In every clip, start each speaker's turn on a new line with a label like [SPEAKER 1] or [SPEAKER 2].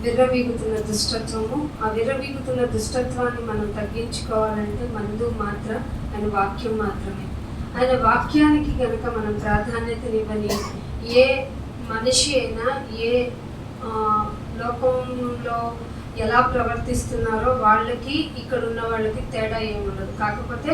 [SPEAKER 1] విర్రవీగుతున్న దుష్టత్వము. ఆ విర్రవీగుతున్న దుష్టత్వాన్ని మనం తగ్గించుకోవాలంటే మందు మాత్రం ఆయన వాక్యం మాత్రమే. ఆయన వాక్యానికి కనుక మనం ప్రాధాన్యతనివ్వని ఏ మనిషి అయినా ఏ లోకంలో ఎలా ప్రవర్తిస్తున్నారో వాళ్ళకి ఇక్కడ ఉన్న వాళ్ళకి తేడా ఏముండదు. కాకపోతే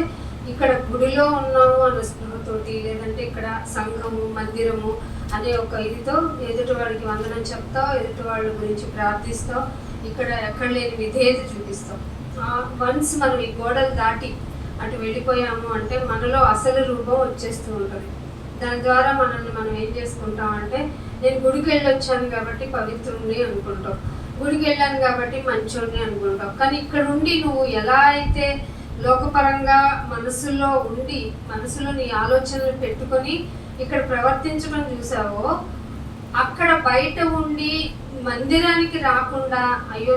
[SPEAKER 1] ఇక్కడ గుడిలో ఉన్నాము అన్న స్పృహతోటి, లేదంటే ఇక్కడ సంఘము మందిరము అనే ఒక ఇదితో ఎదుటి వాడికి వందనం చెప్తావు, ఎదుటి వాళ్ళ గురించి ప్రార్థిస్తావు, ఇక్కడ ఎక్కడ లేని విధేయత చూపిస్తాం. వన్స్ మనం ఈ గోడలు దాటి అటు వెళ్ళిపోయాము అంటే మనలో అసలు రూపం వచ్చేస్తూ ఉంటుంది. దాని ద్వారా మనల్ని మనం ఏం చేసుకుంటాం అంటే, నేను గుడికి వెళ్ళొచ్చాను కాబట్టి పవిత్రుణ్ణి అనుకుంటాం, గుడికి వెళ్ళాను కాబట్టి మంచోడిని అనుకుంటాం. కానీ ఇక్కడ ఉండి నువ్వు ఎలా అయితే లోకపరంగా మనసులో ఉండి మనసులో నీ ఆలోచనలు పెట్టుకొని ఇక్కడ ప్రవర్తించడం చూసావో, అక్కడ బయట ఉండి మందిరానికి రాకుండా అయ్యో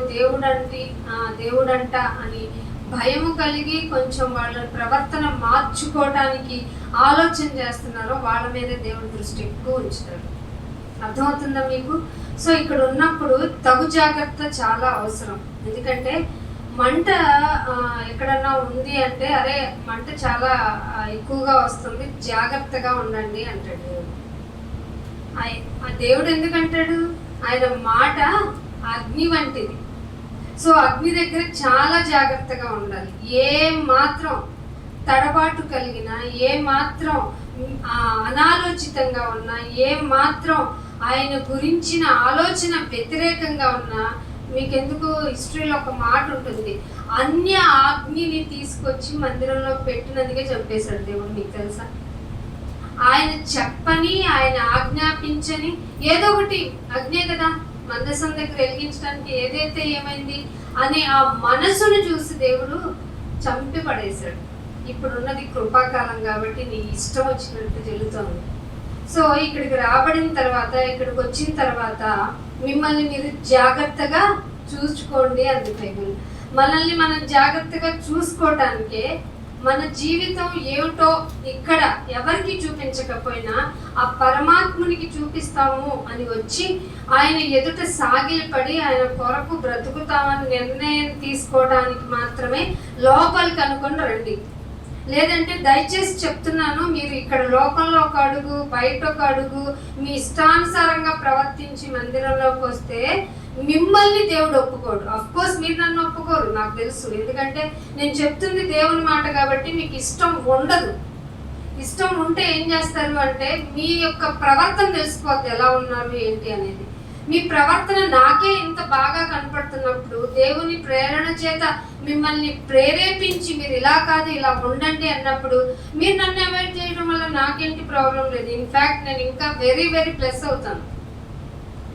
[SPEAKER 1] దేవుడంట అని భయము కలిగి కొంచెం వాళ్ళ ప్రవర్తన మార్చుకోవడానికి ఆలోచన చేస్తున్నారో వాళ్ళ మీద దేవుడి దృష్టి ఎక్కువ ఉంచుతాడు. అర్థమవుతుందా మీకు? సో ఇక్కడ ఉన్నప్పుడు తగు జాగ్రత్త చాలా అవసరం. ఎందుకంటే మంట ఎక్కడన్నా ఉంది అంటే, అరే మంట చాలా ఎక్కువగా వస్తుంది, జాగ్రత్తగా ఉండండి అంటాడు దేవుడు. ఆ దేవుడు ఎందుకంటాడు? ఆయన మాట అగ్ని వంటిది. సో అగ్ని దగ్గర చాలా జాగ్రత్తగా ఉండాలి. ఏ మాత్రం తడబాటు కలిగినా, ఏ మాత్రం అనాలోచితంగా ఉన్నా, ఏ మాత్రం ఆయన గురించిన ఆలోచన వ్యతిరేకంగా ఉన్నా, మీకెందుకు హిస్టరీలో ఒక మాట ఉంటుంది, అన్య అగ్నిని తీసుకొచ్చి మందిరంలో పెట్టినందుకే చంపేశాడు దేవుడు. మీకు తెలుసా? ఆయన చెప్పని, ఆయన ఆజ్ఞాపించని ఏదో ఒకటి అగ్నే కదా మందసం దగ్గర వెలిగించడానికి ఏదైతే ఏమైంది అనే ఆ మనసును చూసి దేవుడు చంపి పడేశాడు. ఇప్పుడున్నది కృపాకాలం కాబట్టి నీ ఇష్టం వచ్చినట్టు జరుగుతోంది. సో ఇక్కడికి రాబడిన తర్వాత, ఇక్కడికి వచ్చిన తర్వాత మిమ్మల్ని మీరు జాగ్రత్తగా చూసుకోండి అంది బైబిల్. మనల్ని మనం జాగ్రత్తగా చూసుకోవటానికే మన జీవితం ఏమిటో ఇక్కడ ఎవరికి చూపించకపోయినా ఆ పరమాత్మునికి చూపిస్తాము అని వచ్చి ఆయన ఎదుట సాగిలపడి ఆయన కొరకు బ్రతుకుతామని నిర్ణయం తీసుకోవడానికి మాత్రమే లోపలికి అనుకొని రండి. లేదంటే దయచేసి చెప్తున్నాను, మీరు ఇక్కడ లోకంలో ఒక అడుగు బయట ఒక అడుగు మీ ఇష్టానుసారంగా ప్రవర్తించి మందిరంలోకి వస్తే మిమ్మల్ని దేవుడు ఒప్పుకోడు. అఫ్ కోర్స్ మీరు నన్ను ఒప్పుకోరు, నాకు తెలుసు. ఎందుకంటే నేను చెప్తుంది దేవుని మాట కాబట్టి మీకు ఇష్టం ఉండదు. ఇష్టం ఉంటే ఏం చేస్తారు అంటే, మీ యొక్క ప్రవర్తన తెలిసిపోద్ది ఎలా ఉన్నారు ఏంటి అనేది. మీ ప్రవర్తన నాకే ఇంత బాగా కనపడుతున్నప్పుడు దేవుని ప్రేరణ చేత మిమ్మల్ని ప్రేరేపించి మీరు ఇలా కాదు ఇలా ఉండండి అన్నప్పుడు మీరు నన్ను అవాయిడ్ చేయడం వల్ల నాకేంటి ప్రాబ్లం లేదు. ఇన్ఫ్యాక్ట్ నేను ఇంకా వెరీ వెరీ ప్లస్ అవుతాను.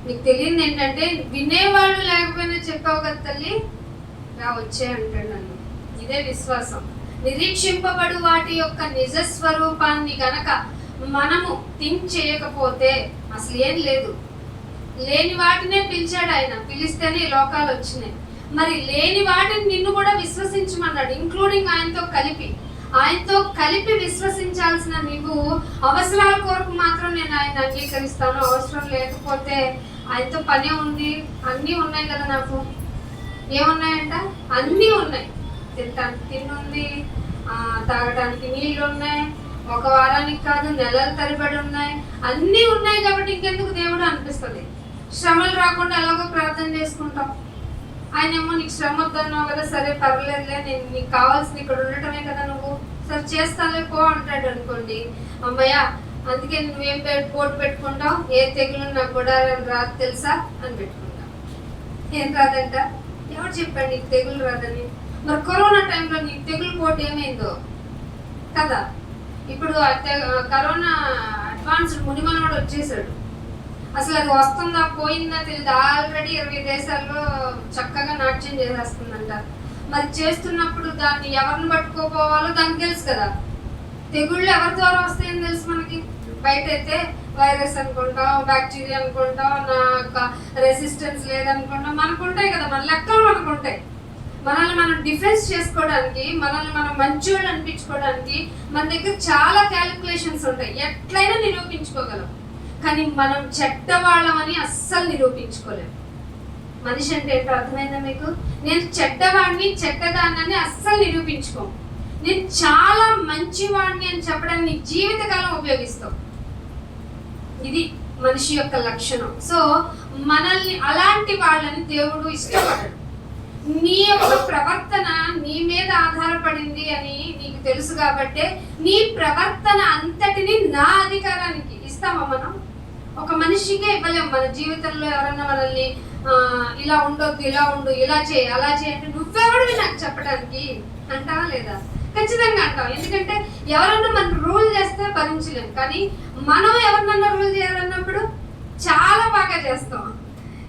[SPEAKER 1] నీకు తెలియదు ఏంటంటే, వినేవాళ్ళు లేకపోయినా చెప్పావు కదా తల్లి, రా వచ్చే అంటాడు నన్ను. ఇదే విశ్వాసం. నిరీక్షింపబడు వాటి యొక్క నిజ స్వరూపాన్ని గనక మనము థింక్ చేయకపోతే అసలు ఏం లేదు. లేని వాటినే పిలిచాడు ఆయన, పిలిస్తేనే లోకాలు వచ్చినాయి. మరి లేని వాటిని నిన్ను కూడా విశ్వసించమన్నాడు, ఇంక్లూడింగ్ ఆయనతో కలిపి విశ్వసించాల్సిన నీవు అవసరాల కొరకు మాత్రం నేను ఆయన అంగీకరిస్తాను, అవసరం లేకపోతే ఆయనతో పనే ఉంది. అన్నీ ఉన్నాయి కదా నాకు. ఏమున్నాయంట? అన్నీ ఉన్నాయి. తినటానికి తిండి ఉంది, తాగడానికి నీళ్ళు ఉన్నాయి, ఒక వారానికి కాదు నెలల తరబడి ఉన్నాయి, అన్నీ ఉన్నాయి. కాబట్టి ఇంకెందుకు దేవుడు అనిపిస్తుంది. శ్రమలు రాకుండా ఎలాగో ప్రార్థన చేసుకుంటాం. ఆయన ఏమో నీకు శ్రమ వద్దన్నావు కదా, సరే పర్లేదులే, నేను నీకు కావాల్సింది ఇక్కడ ఉండటమే కదా, నువ్వు సరే చేస్తానులే పో అంటాడు అనుకోండి. అమ్మయ్య అందుకే నువ్వేం పోటు పెట్టుకుంటావు, ఏ తెగులు నాకు కూడా రాదు తెలుసా అని పెట్టుకుంటావు. ఏం రాదంట? ఎవరు చెప్పాడు నీకు తెగులు రాదని? మరి కరోనా టైంలో నీకు తెగులు పోటు ఏమైందో కదా. ఇప్పుడు కరోనా అడ్వాన్స్డ్ మునిమనవాడు వచ్చేసాడు. అసలు అది వస్తుందా పోయిందా తెలియదు. ఆల్రెడీ 20 దేశాల్లో చక్కగా నాట్యం చేసేస్తుందంట. మరి చేస్తున్నప్పుడు దాన్ని ఎవరిని పట్టుకోపోవాలో దానికి తెలుసు కదా. తెగుళ్ళు ఎవరి ద్వారా వస్తాయని తెలుసు మనకి. బయట అయితే వైరస్ అనుకుంటాం, బ్యాక్టీరియా అనుకుంటాం, నా రెసిస్టెన్స్ లేదనుకుంటాం, మనకుంటాయి కదా, మన లెక్కలు మనకుంటాయి. మనల్ని మనం డిఫెన్స్ చేసుకోవడానికి, మనల్ని మనం మంచోళ్ళు అనిపించుకోవడానికి మన దగ్గర చాలా క్యాలిక్యులేషన్స్ ఉంటాయి. ఎట్లయినా నిరూపించుకోగలం. కానీ మనం చెడ్డవాళ్ళమని అస్సలు నిరూపించుకోలేము. మనిషి అంటే ఏంటో అర్థమైందా మీకు? నేను చెడ్డవాడిని చెడ్డదాన్ని అస్సలు నిరూపించుకో, నేను చాలా మంచివాడిని అని చెప్పడానికి నీ జీవితకాలం ఉపయోగిస్తావు. ఇది మనిషి యొక్క లక్షణం. సో మనల్ని అలాంటి వాళ్ళని దేవుడు ఇష్టపడడు. నీ యొక్క ప్రవర్తన నీ మీద ఆధారపడింది అని నీకు తెలుసు కాబట్టే నీ ప్రవర్తన అంతటిని నా అధికారానికి ఇస్తామా? మనం ఒక మనిషికే ఇవ్వలేము. మన జీవితంలో ఎవరన్నా మనల్ని ఇలా ఉండొద్దు, ఇలా ఉండు, ఇలా చేయి, అలా చేయి అంటే నువ్వెవడివి నాకు చెప్పడానికి అంటావా లేదా? ఖచ్చితంగా అంటాం. ఎందుకంటే ఎవరన్నా మనం రూల్ చేస్తే భరించలేము, కానీ మనం ఎవరినన్నా రూల్ చేయాలన్నప్పుడు చాలా బాగా చేస్తాం.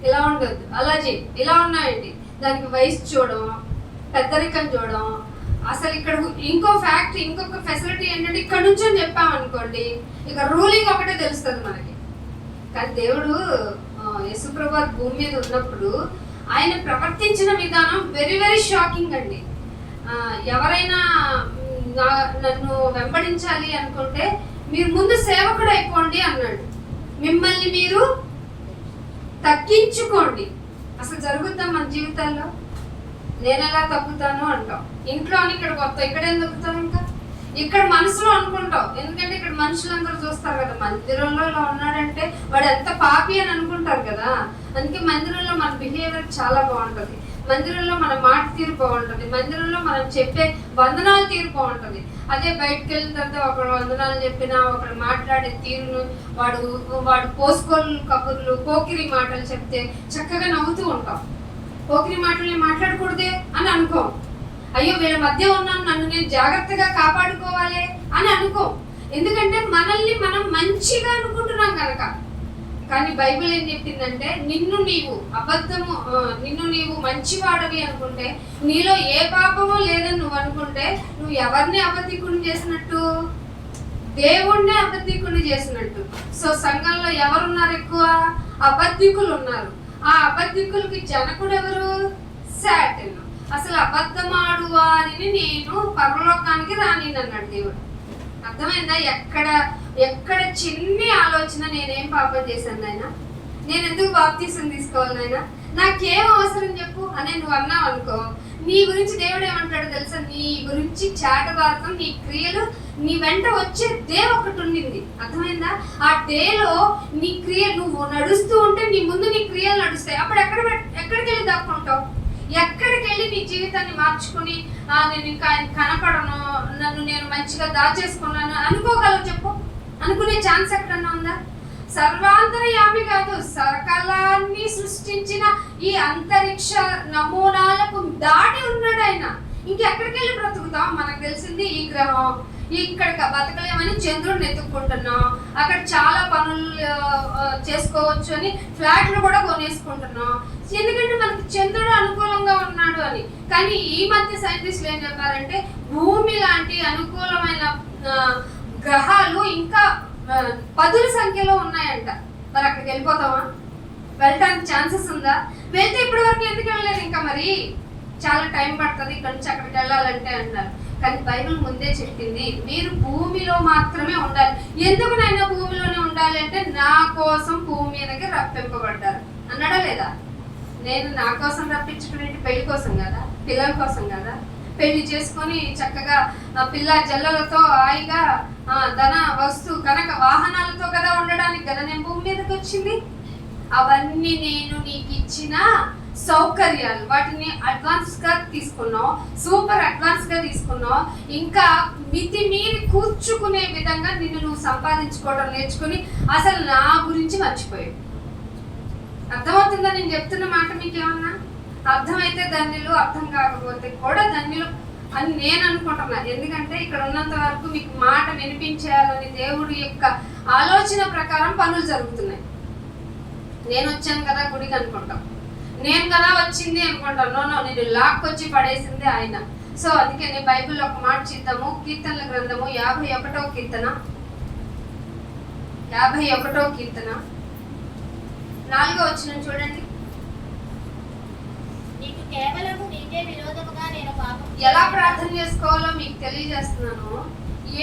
[SPEAKER 1] ఇలా ఉండొద్దు, అలా చేయి, ఇలా ఉన్నాయండి. దానికి వయసు చూడడం, పెద్దరికం చూడడం. అసలు ఇక్కడ ఇంకొక ఫెసిలిటీ ఏంటంటే ఇక్కడ నుంచి అని చెప్పామనుకోండి, ఇక రూలింగ్ ఒకటే తెలుస్తుంది మనకి. కానీ దేవుడు యేసుప్రభు భూమి మీద ఉన్నప్పుడు ఆయన ప్రవర్తించిన విధానం వెరీ వెరీ షాకింగ్ అండి. ఎవరైనా నన్ను వెంబడించాలి అనుకుంటే మీరు ముందు సేవకుడు అయిపోండి అన్నాడు. మిమ్మల్ని మీరు తగ్గించుకోండి. అసలు జరుగుద్దాం మన జీవితాల్లో? నేను ఎలా తగ్గుతాను అంటాం. ఇంట్లో అని ఇక్కడికి వస్తాం, ఇక్కడేం తగ్గుతాం? ఇంకా ఇక్కడ మనసులో అనుకుంటాం. ఎందుకంటే ఇక్కడ మనుషులందరూ చూస్తారు కదా, మందిరంలో ఇలా ఉన్నాడంటే వాడు ఎంత పాపి అని అనుకుంటారు కదా. అందుకే మందిరంలో మన బిహేవియర్ చాలా బాగుంటుంది, మందిరంలో మన మాట తీరు బాగుంటుంది, మందిరంలో మనం చెప్పే వందనాలు తీరు బాగుంటుంది. అదే బయటకు వెళ్ళిన తర్వాత ఒకడు వందనాలు చెప్పినా, ఒకడు మాట్లాడే తీరును, వాడు పోసుకోలు కబుర్లు, పోకిరి మాటలు చెప్తే చక్కగా నవ్వుతూ ఉంటాం. పోకిరి మాటలు మాట్లాడకూడదే అని అనుకోం. అయ్యో వీళ్ళ మధ్య ఉన్నాను, నన్ను నేను జాగ్రత్తగా కాపాడుకోవాలి అని అనుకో. ఎందుకంటే మనల్ని మనం మంచిగా అనుకుంటున్నాం కనుక. కానీ బైబిల్ ఏం చెప్పిందంటే నిన్ను నీవు మంచివాడవి అనుకుంటే, నీలో ఏ పాపమో లేదని నువ్వు అనుకుంటే నువ్వు ఎవరిని అబద్ధికుని చేసినట్టు? దేవుణ్ణే అబద్ధికుని చేసినట్టు. సో సంఘంలో ఎవరున్నారు? ఎక్కువ అబద్ధికులు ఉన్నారు. ఆ అబద్ధికులకి జనకుడు ఎవరు? శాటన్. అసలు అబద్ధమాడు వారిని నేను పరలోకానికి రానినన్నాడు దేవుడు. అర్థమైందా? ఎక్కడ చిన్ని ఆలోచన నేనేం పాపం చేశాను నాయన, నేను ఎందుకు బాప్తీసం తీసుకోవాలి నాయన, నాకేం అవసరం చెప్పు అని నువ్వు అన్నావు అనుకో, నీ గురించి దేవుడు ఏమంటాడు తెలుసా? నీ గురించి చాటవార్తం, నీ క్రియలు, నీ వెంట వచ్చే డే ఒకటి ఉండింది. అర్థమైందా? ఆ డేలో నీ క్రియలు, నువ్వు నడుస్తూ ఉంటే నీ ముందు నీ క్రియలు నడుస్తాయి. అప్పుడు ఎక్కడికి వెళ్ళి దక్కుంటావు? ఎక్కడికి వెళ్ళి నీ జీవితాన్ని మార్చుకుని నేను ఇంకా కనపడను, నన్ను నేను మంచిగా దాచేసుకున్నాను అనుకోగలవు చెప్పు? అనుకునే ఛాన్స్ ఎక్కడన్నా ఉందా? సర్వాంతర్యామి కాదు, సకలాన్ని సృష్టించిన ఈ అంతరిక్ష నమూనాలకు దాటి ఉన్నాడు ఆయన. ఇంకెక్కడికి వెళ్ళి బ్రతుకుతాం? మనకు తెలిసింది ఈ గ్రహం, ఇక్కడ బతకలేమని చంద్రుడిని ఎత్తుక్కుంటున్నాం, అక్కడ చాలా పనులు చేసుకోవచ్చు అని ఫ్లాట్లు కూడా కొనేసుకుంటున్నాం. ఎందుకంటే మనకి చంద్రుడు అనుకూలంగా ఉన్నాడు అని. కానీ ఈ మధ్య సైంటిస్టులు ఏం చెప్పారంటే భూమి లాంటి అనుకూలమైన గ్రహాలు ఇంకా 10ల సంఖ్యలో ఉన్నాయంట. మరి అక్కడికి వెళ్ళిపోతామా? వెళ్ళటానికి ఛాన్సెస్ ఉందా? వెళ్తే ఇప్పటి వరకు ఎందుకు వెళ్ళలేదు? ఇంకా మరి చాలా టైం పడుతుంది ఇక్కడ నుంచి అక్కడికి వెళ్ళాలంటే అంటారు. కానీ బైబిల్ ముందే చెప్పింది మీరు భూమిలో మాత్రమే ఉండాలి. ఎందుకు నైనా భూమిలోనే ఉండాలి అంటే నా కోసం భూమి మీదకి రప్పింపబడ్డారు అన్నాడా లేదా? నేను నా కోసం రప్పించుకునే పెళ్లి కోసం కదా, పిల్లల కోసం కదా. పెళ్లి చేసుకొని చక్కగా పిల్ల జల్లలతో హాయిగా ధన వస్తు కనుక వాహనాలతో కదా ఉండడానికి కదా నేను భూమి మీదకి వచ్చింది. అవన్నీ నేను నీకు ఇచ్చిన సౌకర్యాలు, వాటిని అడ్వాన్స్ గా తీసుకున్నాం, సూపర్ అడ్వాన్స్ గా తీసుకున్నాం. ఇంకా మితి మీరి కూర్చుకునే విధంగా నిన్ను నువ్వు సంపాదించుకోవడం నేర్చుకుని అసలు నా గురించి మర్చిపోయాడు. అర్థమవుతుందా నేను చెప్తున్న మాట? మీకు ఏమన్నా అర్థమైతే ధన్యులు, అర్థం కాకపోతే కూడా ధన్యులు అని నేను అనుకుంటున్నా. ఎందుకంటే ఇక్కడ ఉన్నంత వరకు మీకు మాట వినిపించేయాలని దేవుడి యొక్క ఆలోచన ప్రకారం పనులు జరుగుతున్నాయి. నేను వచ్చాను కదా గుడికి అనుకుంటాం, నేను కదా వచ్చింది అనుకుంటాను. నో, నేను లాక్కొచ్చి పడేసింది ఆయన. సో అందుకే నేను బైబిల్లో ఒక మాట చూద్దాము. కీర్తనల గ్రంథము 51వ కీర్తన, 51వ కీర్తన 4వ వచనం చూడండి.
[SPEAKER 2] నీకు కేవలము నీకే విరోధముగా నేను పాపం.
[SPEAKER 1] ఎలా ప్రార్థన చేసుకోవాలో మీకు తెలియజేస్తున్నాను.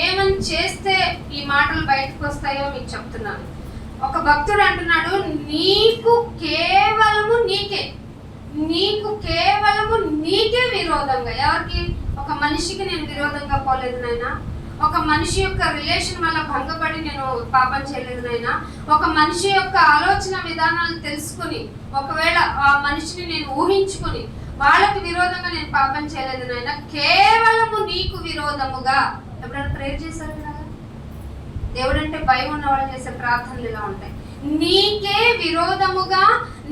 [SPEAKER 1] ఏమని చేస్తే ఈ మాటలు బయటకు వస్తాయో మీకు చెప్తున్నాను. ఒక భక్తుడు అంటున్నాడు, నీకు కేవలము నీకే నీకే విరోధంగా. ఎవరికి? ఒక మనిషికి నేను విరోధంగా పోలేదు నాయనా. ఒక మనిషి యొక్క రిలేషన్ వల్ల భంగపడి నేను పాపం చేయలేదు నాయనా. ఒక మనిషి యొక్క ఆలోచన విధానాలు తెలుసుకుని, ఒకవేళ ఆ మనిషిని నేను ఊహించుకుని వాళ్ళకి విరోధంగా నేను పాపం చేయలేదు నాయనా. కేవలము నీకు విరోధముగా. ఎప్పుడైనా ప్రేయర్ చేశారు కదా? దేవుడు అంటే భయం ఉన్న వాళ్ళు చేసే ప్రార్థనలు ఇలా ఉంటాయి. నీకే విరోధముగా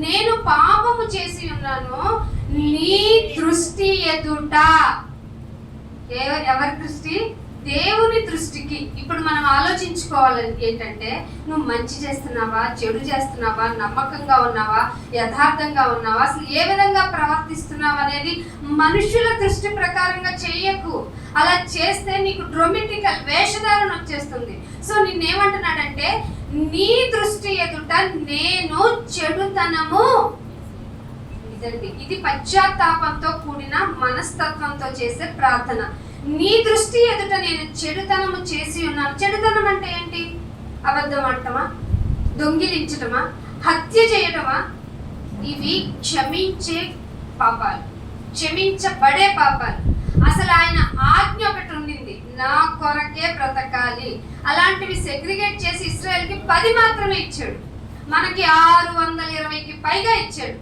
[SPEAKER 1] నేను పాపము చేసి ఉన్నాను నీ దృష్టి ఎదుట. ఎవరి దృష్టి? దేవుని దృష్టికి. ఇప్పుడు మనం ఆలోచించుకోవాలని ఏంటంటే, నువ్వు మంచి చేస్తున్నావా, చెడు చేస్తున్నావా, నమ్మకంగా ఉన్నావా, యథార్థంగా ఉన్నావా, అసలు ఏ విధంగా ప్రవర్తిస్తున్నావు అనేది మనుషుల దృష్టి ప్రకారంగా చేయకు. అలా చేస్తే నీకు డ్రొమెటికల్ వేషధారణ వచ్చేస్తుంది. సో నిన్నేమంటున్నాడంటే, నీ దృష్టి ఎదుట నేను చెడుతనము. ఇదండి, ఇది పశ్చాత్తాపంతో కూడిన మనస్తత్వంతో చేసే ప్రార్థన. నీ దృష్టి ఎదుట నేను చెడుతనము చేసి ఉన్నాను. చెడుతనం అంటే ఏంటి? అబద్ధం ఆడటమా, దొంగిలించటమా, హత్య చేయటమా? ఇవి క్షమించే పాపాలు, క్షమించబడే పాపాలు. అసలు ఆయన ఆజ్ఞ ఒకటి ఉండింది, నా కొరకే బ్రతకాలి. అలాంటివి సెగ్రిగేట్ చేసి ఇశ్రాయేల్కి 10 మాత్రమే ఇచ్చాడు, మనకి 620కి పైగా ఇచ్చాడు.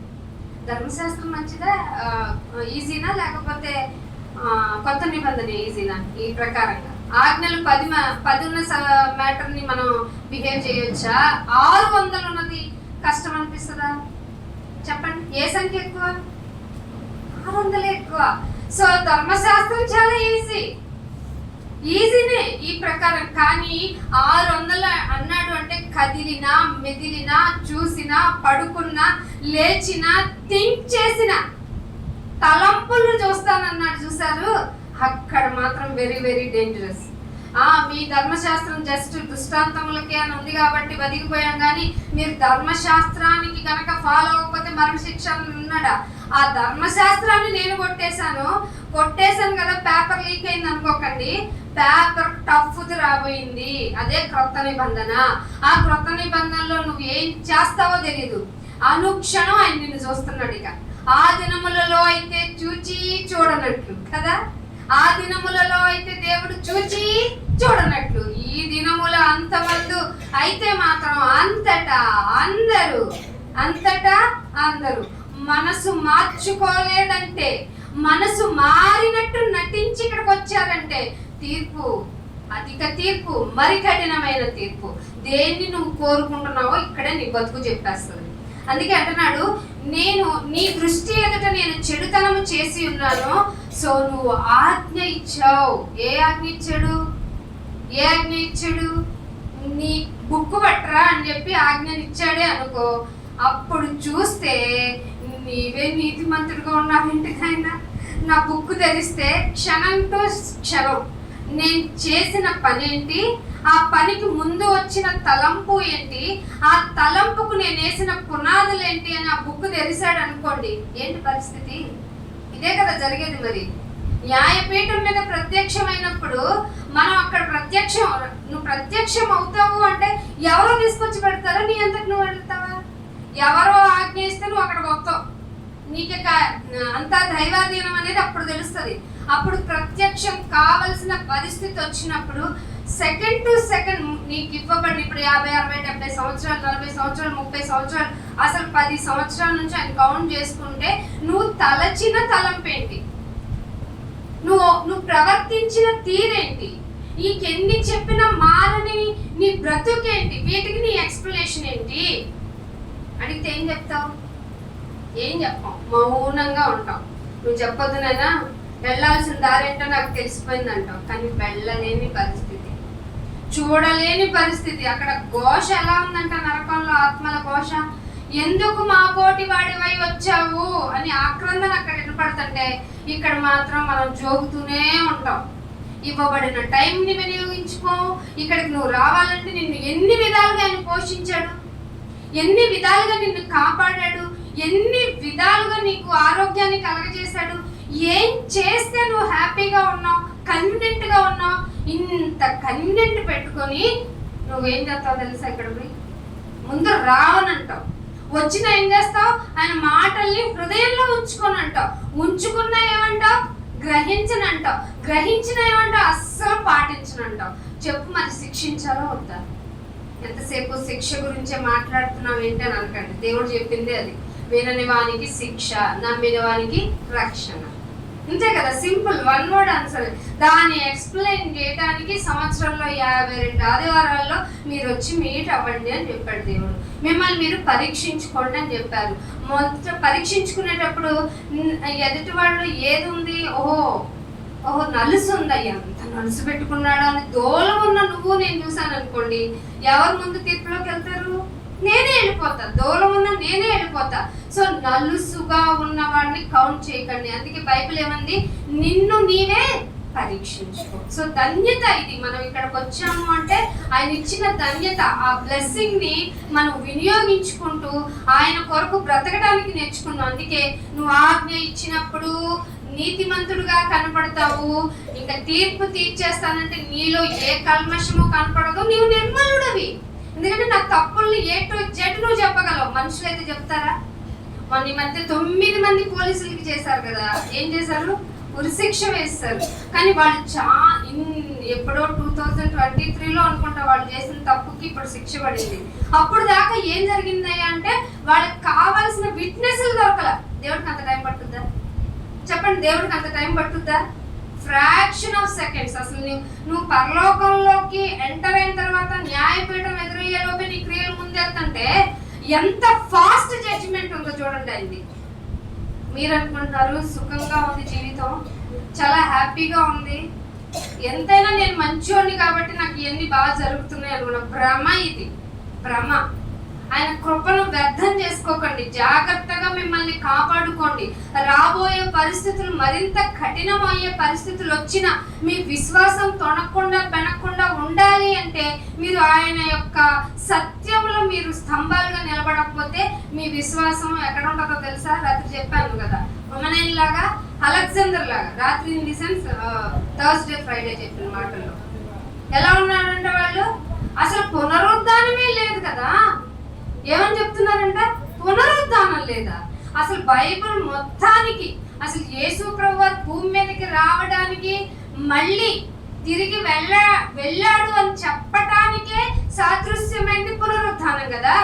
[SPEAKER 1] ధర్మశాస్త్రం మంచిదా, ఈజీనా, లేకపోతే కొత్త నిబంధన ఈజీనా? ఈ ప్రకారంగా ఆజ్ఞలు 10 ఉన్న మ్యాటర్ని మనం బిహేవ్ చేయొచ్చా? 600 ఉన్నది కష్టం అనిపిస్తుందా? చెప్పండి, ఏ సంఖ్య ఎక్కువ? 600 ఎక్కువ. సో ధర్మశాస్త్రం చాలా ఈజీనే ఈ ప్రకారం. కానీ 600 అన్నాడు అంటే కదిలినా, మెదిలినా, చూసినా, పడుకున్నా, లేచినా, థింక్ చేసిన తలంపులు చూస్తానన్నాడు. చూసారు, అక్కడ మాత్రం వెరీ వెరీ డేంజరస్. మీ ధర్మశాస్త్రం జస్ట్ దృష్టాంతములకే అని ఉంది కాబట్టి బతికిపోయాం, కానీ మీరు ధర్మశాస్త్రానికి కనుక ఫాలో అవ్వకపోతే మరణశిక్ష ఉన్నాడా? ఆ ధర్మశాస్త్రాన్ని నేను కొట్టేశాను కదా, పేపర్ లీక్ అయింది అనుకోకండి. పేపర్ టఫ్ రాబోయింది, అదే క్రొత్త నిబంధన. ఆ క్రొత్త నిబంధనలో నువ్వు ఏం చేస్తావో తెలీదు. అనుక్షణం ఆయన నిన్ను చూస్తున్నాడు. ఇక ఆ దినములలో అయితే చూచి చూడనట్లు కదా, ఆ దినములలో అయితే దేవుడు చూచి చూడనట్లు, ఈ దినముల అంతమందు అయితే మాత్రం అంతటా అందరూ మనసు మార్చుకోలేదంటే, మనసు మారినట్టు నటించి ఇక్కడికి వచ్చారంటే తీర్పు, అధిక తీర్పు, మరి కఠినమైన తీర్పు. దేన్ని నువ్వు కోరుకుంటున్నావో ఇక్కడే నీ బతుకు చెప్పేస్తుంది. అందుకే అంటున్నాడు, నేను నీ దృష్టి ఎదుట నేను చెడుతనము చేసి ఉన్నాను. సో నువ్వు ఆజ్ఞ ఇచ్చావు. ఏ ఆజ్ఞ ఇచ్చాడు? నీ బుక్ పట్టరా అని చెప్పి ఆజ్ఞనిచ్చాడే అనుకో. అప్పుడు చూస్తే నీవే నీతిమంతుడిగా ఉన్నావేంటికైనా. నా బుక్ తెరిస్తే క్షణం టు క్షణం నేను చేసిన పని ఏంటి, ఆ పనికి ముందు వచ్చిన తలంపు ఏంటి, ఆ తలంపుకు నేను వేసిన పునాదులు ఏంటి అని ఆ బుక్ తెరిశాడు అనుకోండి, ఏంటి పరిస్థితి? ఇదే కదా జరిగేది. మరి న్యాయపీఠం మీద ప్రత్యక్షమైనప్పుడు మనం అక్కడ నువ్వు ప్రత్యక్షం అవుతావు అంటే ఎవరో తీసుకొచ్చి పెడతారో, నీ అంతకు నువ్వు వెళ్తావా? ఎవరో ఆజ్ఞ ఇస్తే నువ్వు అక్కడికి వస్తావు. నీకు అంతా దైవాధీనం అనేది అప్పుడు తెలుస్తుంది. అప్పుడు ప్రత్యక్షం కావలసిన పరిస్థితి వచ్చినప్పుడు సెకండ్ టు సెకండ్ నీకు ఇవ్వబడి, ఇప్పుడు 50, 60, 70 సంవత్సరాలు, 40 సంవత్సరాలు, 30 సంవత్సరాలు, అసలు 10 సంవత్సరాల నుంచి ఆయన కౌంట్ చేసుకుంటే నువ్వు తలచిన తలంపేంటి, నువ్వు ప్రవర్తించిన తీరేంటి, నీకెన్ని చెప్పినా మారని నీ బ్రతుకేంటి, వీటికి నీ ఎక్స్ప్లెనేషన్ ఏంటి అడిగితే ఏం చెప్తావు? ఏం చెప్పావు? మౌనంగా ఉంటావు. నువ్వు చెప్పొద్దునైనా వెళ్ళాల్సిన దారేంటో నాకు తెలిసిపోయింది అంటావు, కానీ వెళ్ళలేని పరిస్థితి, చూడలేని పరిస్థితి. అక్కడ ఘోష ఎలా ఉందంట నరకంలో, ఆత్మల ఘోష. ఎందుకు మా పోటీ వాడివై వచ్చావు అని ఆక్రందన అక్కడ వినపడుతుంటే, ఇక్కడ మాత్రం మనం జోగుతూనే ఉంటాం. ఇవ్వబడిన టైంని వినియోగించుకో. ఇక్కడికి నువ్వు రావాలంటే నిన్ను ఎన్ని విధాలుగా ఆయన పోషించాడు, ఎన్ని విధాలుగా నిన్ను కాపాడాడు, ఎన్ని విధాలుగా నీకు ఆరోగ్యాన్ని కలగజేశాడు. ఏం చేస్తే నువ్వు హ్యాపీగా ఉన్నావు, కన్వీనెంట్గా ఉన్నావు. ఇంత కన్వీనెంట్ పెట్టుకొని నువ్వేం చేస్తావు తెలుసా? ఇక్కడ ముందు రావనంటావు, వచ్చినా ఏం చేస్తావు? ఆయన మాటల్ని హృదయంలో ఉంచుకొని అంటావు. ఉంచుకున్నా ఏమంటావు? గ్రహించనంటావు, గ్రహించిన ఏమంటావు, అస్సలు పాటించనంటావు. చెప్పు మరి శిక్షించాలో వద్దా? ఎంతసేపు శిక్ష గురించే మాట్లాడుతున్నావు ఏంటని అనకండి. దేవుడు చెప్పిందే అది, వినని వానికి శిక్ష, నమ్మిన వానికి రక్షణ. అంతే కదా, సింపుల్, వన్ వర్డ్ ఆన్సర్. దాన్ని ఎక్స్ప్లెయిన్ చేయడానికి సంవత్సరంలో 52 ఆదివారాల్లో మీరు వచ్చి మీట్ అవ్వండి అని చెప్పాడు దేవుడు. మిమ్మల్ని మీరు పరీక్షించుకోండి అని చెప్పారు. మొదట పరీక్షించుకునేటప్పుడు ఎదుటి వాళ్ళు ఏది ఉంది, ఓహో నలుసు ఉందా, ఎంత నలుసు పెట్టుకున్నాడో అని దూరం ఉన్న నువ్వు నేను చూసాను అనుకోండి, ఎవరు ముందు తీర్పులోకి వెళ్తారు? నేనే వెళ్ళిపోతా, దూరం ఉన్న నేనే వెళ్ళిపోతా. సో నలుసుగా ఉన్న వాడిని కౌంట్ చేయకండి. అందుకే బైబిల్ ఏమంది, నిన్ను నీవే పరీక్షించుకో. సో ధన్యత ఇది, మనం ఇక్కడికి వచ్చాము అంటే ఆయన ఇచ్చిన ధన్యత. ఆ బ్లెస్సింగ్ ని మనం వినియోగించుకుంటూ ఆయన కొరకు బ్రతకడానికి నేర్చుకున్నాం. అందుకే నువ్వు ఆజ్ఞ ఇచ్చినప్పుడు నీతిమంతుడుగా కనపడతావు. ఇంకా తీర్పు తీర్చేస్తానంటే నీలో ఏ కల్మషము కనపడదు, నీవు నిర్మలుడవి. ఎందుకంటే నా తప్పుల్ని ఏ టు జెడ్ నువ్వు చెప్పగలవు, మనుషులు అయితే చెప్తారా? మొన్న ఈ మధ్య 9 మంది పోలీసులకి చేశారు కదా, ఏం చేశారు? ఉరిశిక్ష వేస్తారు. కానీ వాళ్ళు ఎప్పుడో 2023లో అనుకుంటా వాళ్ళు చేసిన తప్పుకి ఇప్పుడు శిక్ష పడింది. అప్పుడు దాకా ఏం జరిగింది అంటే వాళ్ళకి కావాల్సిన విట్నెస్లు దొరకల. దేవుడికి అంత టైం పట్టుద్దా? చెప్పండి, దేవుడికి అంత టైం పట్టుద్దా? Fraction of seconds. అసలు నువ్వు పరలోకంలోకి ఎంటర్ అయిన తర్వాత న్యాయపీఠం ఎదురయ్యేలోపే నీ క్రియలు ముందెళ్తుంటే ఎంత ఫాస్ట్ జడ్జిమెంట్ ఉందో చూడండి. అయింది మీరు అనుకుంటారు సుఖంగా ఉంది జీవితం, చాలా హ్యాపీగా ఉంది, ఎంతైనా నేను మంచోడిని కాబట్టి నాకు ఇవన్నీ బాగా జరుగుతున్నాయి అనుకున్న భ్రమ. ఇది భ్రమ. ఆయన కృపను వ్యర్థం చేసుకోకండి, జాగ్రత్తగా మిమ్మల్ని కాపాడుకోండి. రాబోయే పరిస్థితులు మరింత కఠినమయ్యే పరిస్థితులు వచ్చినా మీ విశ్వాసం తొనకుండా పెనకుండా ఉండాలి అంటే మీరు ఆయన యొక్క సత్యంలో మీరు స్తంభాలుగా నిలబడకపోతే మీ విశ్వాసం ఎక్కడ ఉంటుందో తెలుసా? రాత్రి చెప్పాను కదా, ఉమనేన్ లాగా, అలెగ్జాండర్ లాగా. రాత్రి in the sense Thursday Friday చెప్పిన మాటల్లో ఎలా ఉన్నారంటే వాళ్ళు అసలు పునరుద్ధానమే లేదు కదా. ఏమని చెప్తున్నారంట? పునరుద్ధానం లేదా? అసలు బైబిల్ మొత్తానికి అసలు యేసు ప్రభువు భూమి మీదకి రావడానికి మళ్ళీ తిరిగి వెళ్ళాడు అని చెప్పటానికే సాదృశ్యమైంది పునరుద్ధానం కదా.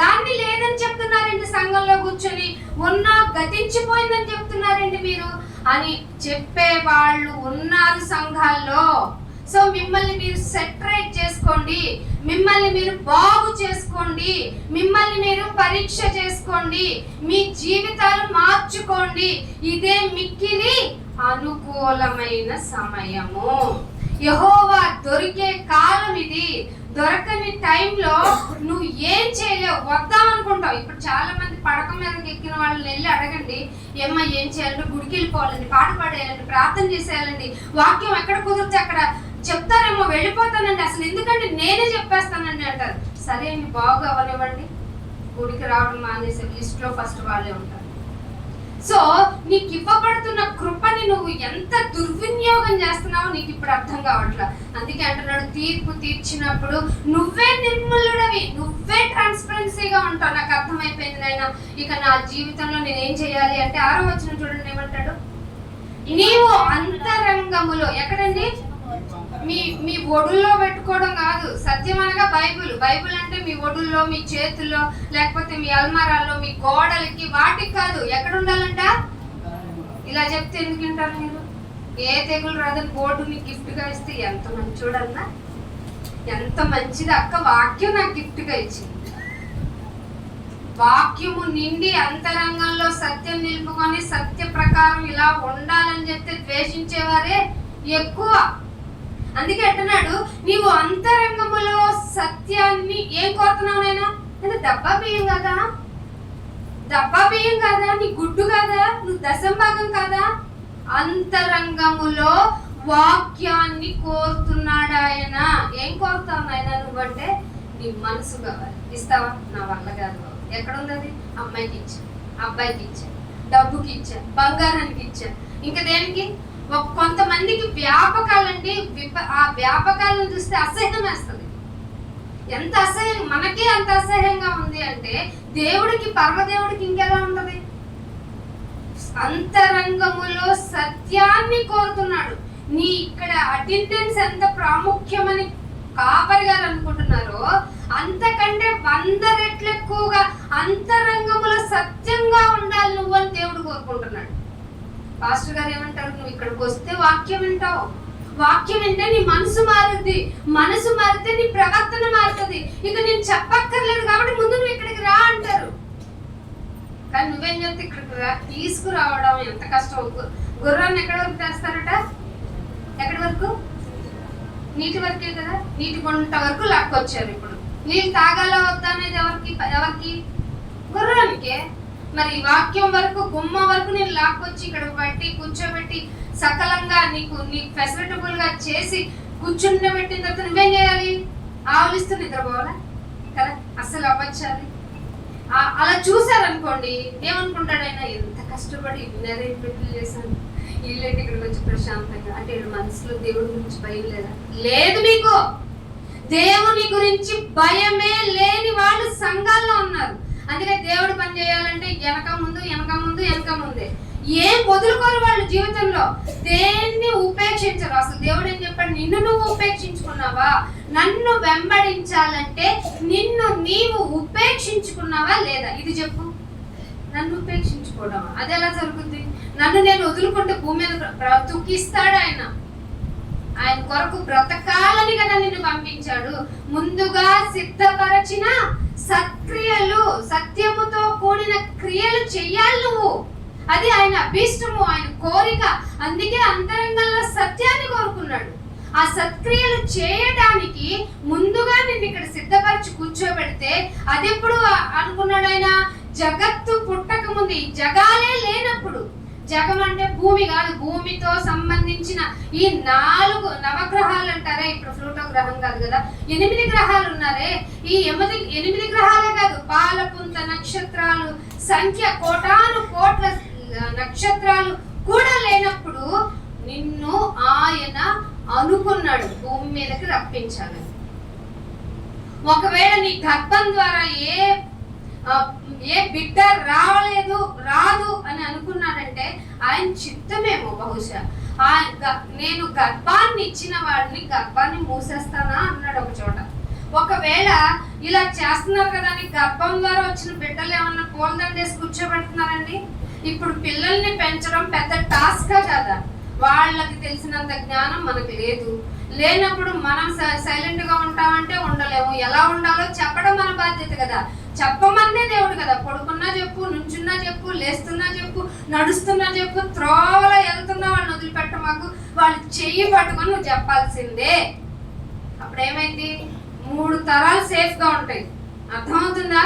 [SPEAKER 1] దాన్ని లేదని చెప్తున్నారండి సంఘంలో కూర్చొని, ఉన్నా గతించిపోయిందని చెప్తున్నారండి మీరు అని చెప్పే వాళ్ళు ఉన్నారు సంఘాల్లో. సో మిమ్మల్ని మీరు సెటరేట్ చేసుకోండి, మిమ్మల్ని మీరు బాగు చేసుకోండి, మిమ్మల్ని మీరు పరీక్ష చేసుకోండి, మీ జీవితాలు మార్చుకోండి. ఇదే మిక్కిలి అనుకూలమైన సమయము. యెహోవా దొరికే కాలం ఇది. దొరకని టైంలో నువ్వు ఏం చేయలేవు, వద్దాం అనుకుంటావు. ఇప్పుడు చాలా మంది పడక మీదకి ఎక్కిన వాళ్ళని వెళ్ళి అడగండి, ఏమ్మా ఏం చేయాలంటే గుడికి వెళ్ళిపోవాలండి, పాట పాడేయాలండి, ప్రార్థన చేసేయాలండి, వాక్యం ఎక్కడ కుదిరితే అక్కడ చెప్తారేమో, వెళ్ళిపోతానండి, అసలు ఎందుకంటే నేనే చెప్పేస్తానండి అంటారు. సరే అండి, బాగు అవనివ్వండి, గుడికి రావడం మానేసే లిస్ట్లో ఫస్ట్ వాళ్ళే ఉంటారు. సో నీకు ఇవ్వబడుతున్న కృపని నువ్వు ఎంత దుర్వినియోగం చేస్తున్నావో నీకు ఇప్పుడు అర్థం కావట్లా. అందుకే అంటున్నాడు, తీర్పు తీర్చినప్పుడు నువ్వే నిర్మలుడవి, నువ్వే ట్రాన్స్పరెన్సీగా ఉంటావు. నాకు అర్థమైపోయింది నాయన, ఇక నా జీవితంలో నేనేం చేయాలి అంటే 6వ వచనం చూడండి ఏమంటాడు, నీవు అంతరంగములో. ఎక్కడండి? మీ ఒడుల్లో పెట్టుకోవడం కాదు. సత్యం అనగా బైబిల్ అంటే మీ ఒడుల్లో, మీ చేతుల్లో, లేకపోతే మీ అల్మారాల్లో, మీ గోడలకి, వాటికి కాదు. ఎక్కడ ఉండాలంట? ఇలా చెప్తే ఎందుకు వింటారు మీరు? ఏ తెగులు రాదని బోర్డు మీకు గిఫ్ట్గా ఇస్తే ఎంత మంచోడన్నా, ఎంత మంచిది అక్క, వాక్యం నాకు గిఫ్ట్గా ఇచ్చింది. వాక్యము నిండి అంతరంగంలో సత్యం నిలుపుకొని సత్య ప్రకారం ఇలా ఉండాలని చెప్తే ద్వేషించేవారే ఎక్కువ. అందుకే అంటున్నాడు, నీవు అంతరంగములో సత్యాన్ని ఏం కోరుతున్నావు నైనా? అంటే డబ్బా బియ్యం కాదా, నీ గుడ్డు కాదా, నువ్వు దశంభాగం కాదా? అంతరంగములో వాక్యాన్ని కోరుతున్నాడు ఆయన. ఏం కోరుతావు నాయన నువ్వంటే? నీ మనసు కావాలి. ఇస్తావా? నా వల్ల కాదు. ఎక్కడుంది అది? అమ్మాయికి ఇచ్చా, అబ్బాయికి ఇచ్చా, డబ్బుకి ఇచ్చా, బంగారానికి ఇచ్చా, ఇంకా దేనికి? కొంతమందికి వ్యాపకాలండి, ఆ వ్యాపకాలను చూస్తే అసహ్యం వేస్తుంది. ఎంత అసహ్యం, మనకే అంత అసహ్యంగా ఉంది అంటే దేవుడికి, పరమదేవుడికి ఇంకెలా ఉంటది? అంతరంగములో సత్యాన్ని కోరుతున్నాడు. నీ ఇక్కడ అటెండెన్స్ ఎంత ప్రాముఖ్యమని కాపరి గారు అనుకుంటున్నారో అంతకంటే 100 రెట్లు ఎక్కువగా అంతరంగములో సత్యంగా ఉండాలి నువ్వు అని దేవుడు కోరుకుంటున్నాడు. పాస్టర్ గారు ఏమంటారు, నువ్వు ఇక్కడికి వస్తే వాక్యం వింటావు, వాక్యం వింటే నీ మనసు మారుద్ది, మనసు మారితే నీ ప్రవర్తన మారుతుంది. ఇక నేను చెప్పక్కర్లేదు కాబట్టి ముందు నువ్వు ఇక్కడికి రా అంటారు. కానీ నువ్వేం చెప్తే ఇక్కడికి రా, తీసుకురావడం ఎంత కష్టం. గుర్రాన్ని ఎక్కడి వరకు తెస్తారట, ఎక్కడి వరకు? నీటి వరకే కదా, నీటి గుంట వరకు లాక్కొచ్చారు. ఇప్పుడు నీళ్ళు తాగాల వద్దా అనేది ఎవరికి? గుర్రానికే. మరి వాక్యం వరకు, గుమ్మ వరకు నేను లాక్కొచ్చి ఇక్కడ బట్టి కూర్చోబెట్టి సకలంగా నీకు ఫెసిలిటబుల్ గా చేసి కూర్చుండబెట్టిన తర్వాత నువ్వేం చేయాలి? ఆవలిస్తూ నిద్రపోవాలా కదా? అస్సలు అవ్వచ్చాలి. అలా చూసారనుకోండి, ఏమనుకుంటాడు ఆయన, ఎంత కష్టపడి ఇన్నరే పెట్టి చేశాను, వీళ్ళేంటి ఇక్కడికి వచ్చి ప్రశాంతంగా. అంటే వీళ్ళ మనసులో దేవుడి గురించి భయం లేదా? లేదు. మీకు దేవుని గురించి భయమే లేని వాళ్ళు సంఘాల్లో ఉన్నారు. అందుకే దేవుడు పని చేయాలంటే వెనక ముందే ఏం వదులుకోరు వాళ్ళు జీవితంలో, దేన్ని ఉపేక్షించరు. అసలు దేవుడు ఏం చెప్పాడు, నిన్ను నువ్వు ఉపేక్షించుకున్నావా? నన్ను వెంబడించాలంటే నిన్ను నీవు ఉపేక్షించుకున్నావా లేదా? ఇది చెప్పు. నన్ను ఉపేక్షించుకోవడం అది ఎలా జరుగుతుంది? నన్ను నేను వదులుకుంటే భూమి మీద బ్రతుకిస్తాడు ఆయన. ఆయన కొరకు బ్రతకాలని కదా నిన్ను పంపించాడు. ముందుగా సిద్ధపరచిన సత్క్రియలు, సత్యముతో కూడిన క్రియలు చెయ్యాలి నువ్వు. అది ఆయన అభీష్టము, ఆయన కోరిక. అందుకే అంతరంగంలో సత్యాన్ని కోరుకున్నాడు. ఆ సత్క్రియలు చేయడానికి ముందుగా నిన్ను ఇక్కడ సిద్ధపరిచి కూర్చోబెడితే అది ఎప్పుడు అనుకున్నాడు ఆయన? జగత్తు పుట్టక ముందు, ఈ జగాలే లేనప్పుడు. జగం అంటే భూమి కాదు, భూమితో సంబంధించిన ఈ 4 నవగ్రహాలు అంటారే. ఇప్పుడు ప్లూటో గ్రహం కాదు కదా, 8 గ్రహాలు ఉన్నారే. ఈ 8 గ్రహాలే కాదు, పాలపుంత నక్షత్రాలు సంఖ్య కోటాను కోట్ల నక్షత్రాలు కూడా లేనప్పుడు నిన్ను ఆయన అనుకున్నాడు భూమి మీదకి రప్పించాలని. ఒకవేళ నీ గర్భం ద్వారా ఏ బిడ్డ రాదు అని అనుకున్నాడంటే ఆయన చిత్తమేమో బహుశా. నేను గర్భాన్ని ఇచ్చిన వాడిని గర్భాన్ని మూసేస్తానా అన్నాడు ఒక చోట. ఒకవేళ ఇలా చేస్తున్నారు కదా అని గర్భం ద్వారా వచ్చిన బిడ్డలు ఏమన్నా పూలదండేసి కూర్చోబెడుతున్నారండి? ఇప్పుడు పిల్లల్ని పెంచడం పెద్ద టాస్క్ కదా. వాళ్ళకి తెలిసినంత జ్ఞానం మనకు లేనప్పుడు మనం సైలెంట్ గా ఉంటామంటే ఉండలేము. ఎలా ఉండాలో చెప్పడం మన బాధ్యత కదా. చెప్పమనే దేవుడు కదా. పడుకున్నా చెప్పు, నుంచున్నా చెప్పు, లేస్తున్నా చెప్పు, నడుస్తున్నా చెప్పు, త్రోవలో వెళ్తున్నా వాళ్ళని వదిలిపెట్ట మాకు, వాళ్ళు చెయ్యి పట్టుకొని నువ్వు చెప్పాల్సిందే. అప్పుడు ఏమైంది? 3 తరాలు సేఫ్ గా ఉంటాయి. అర్థమవుతుందా?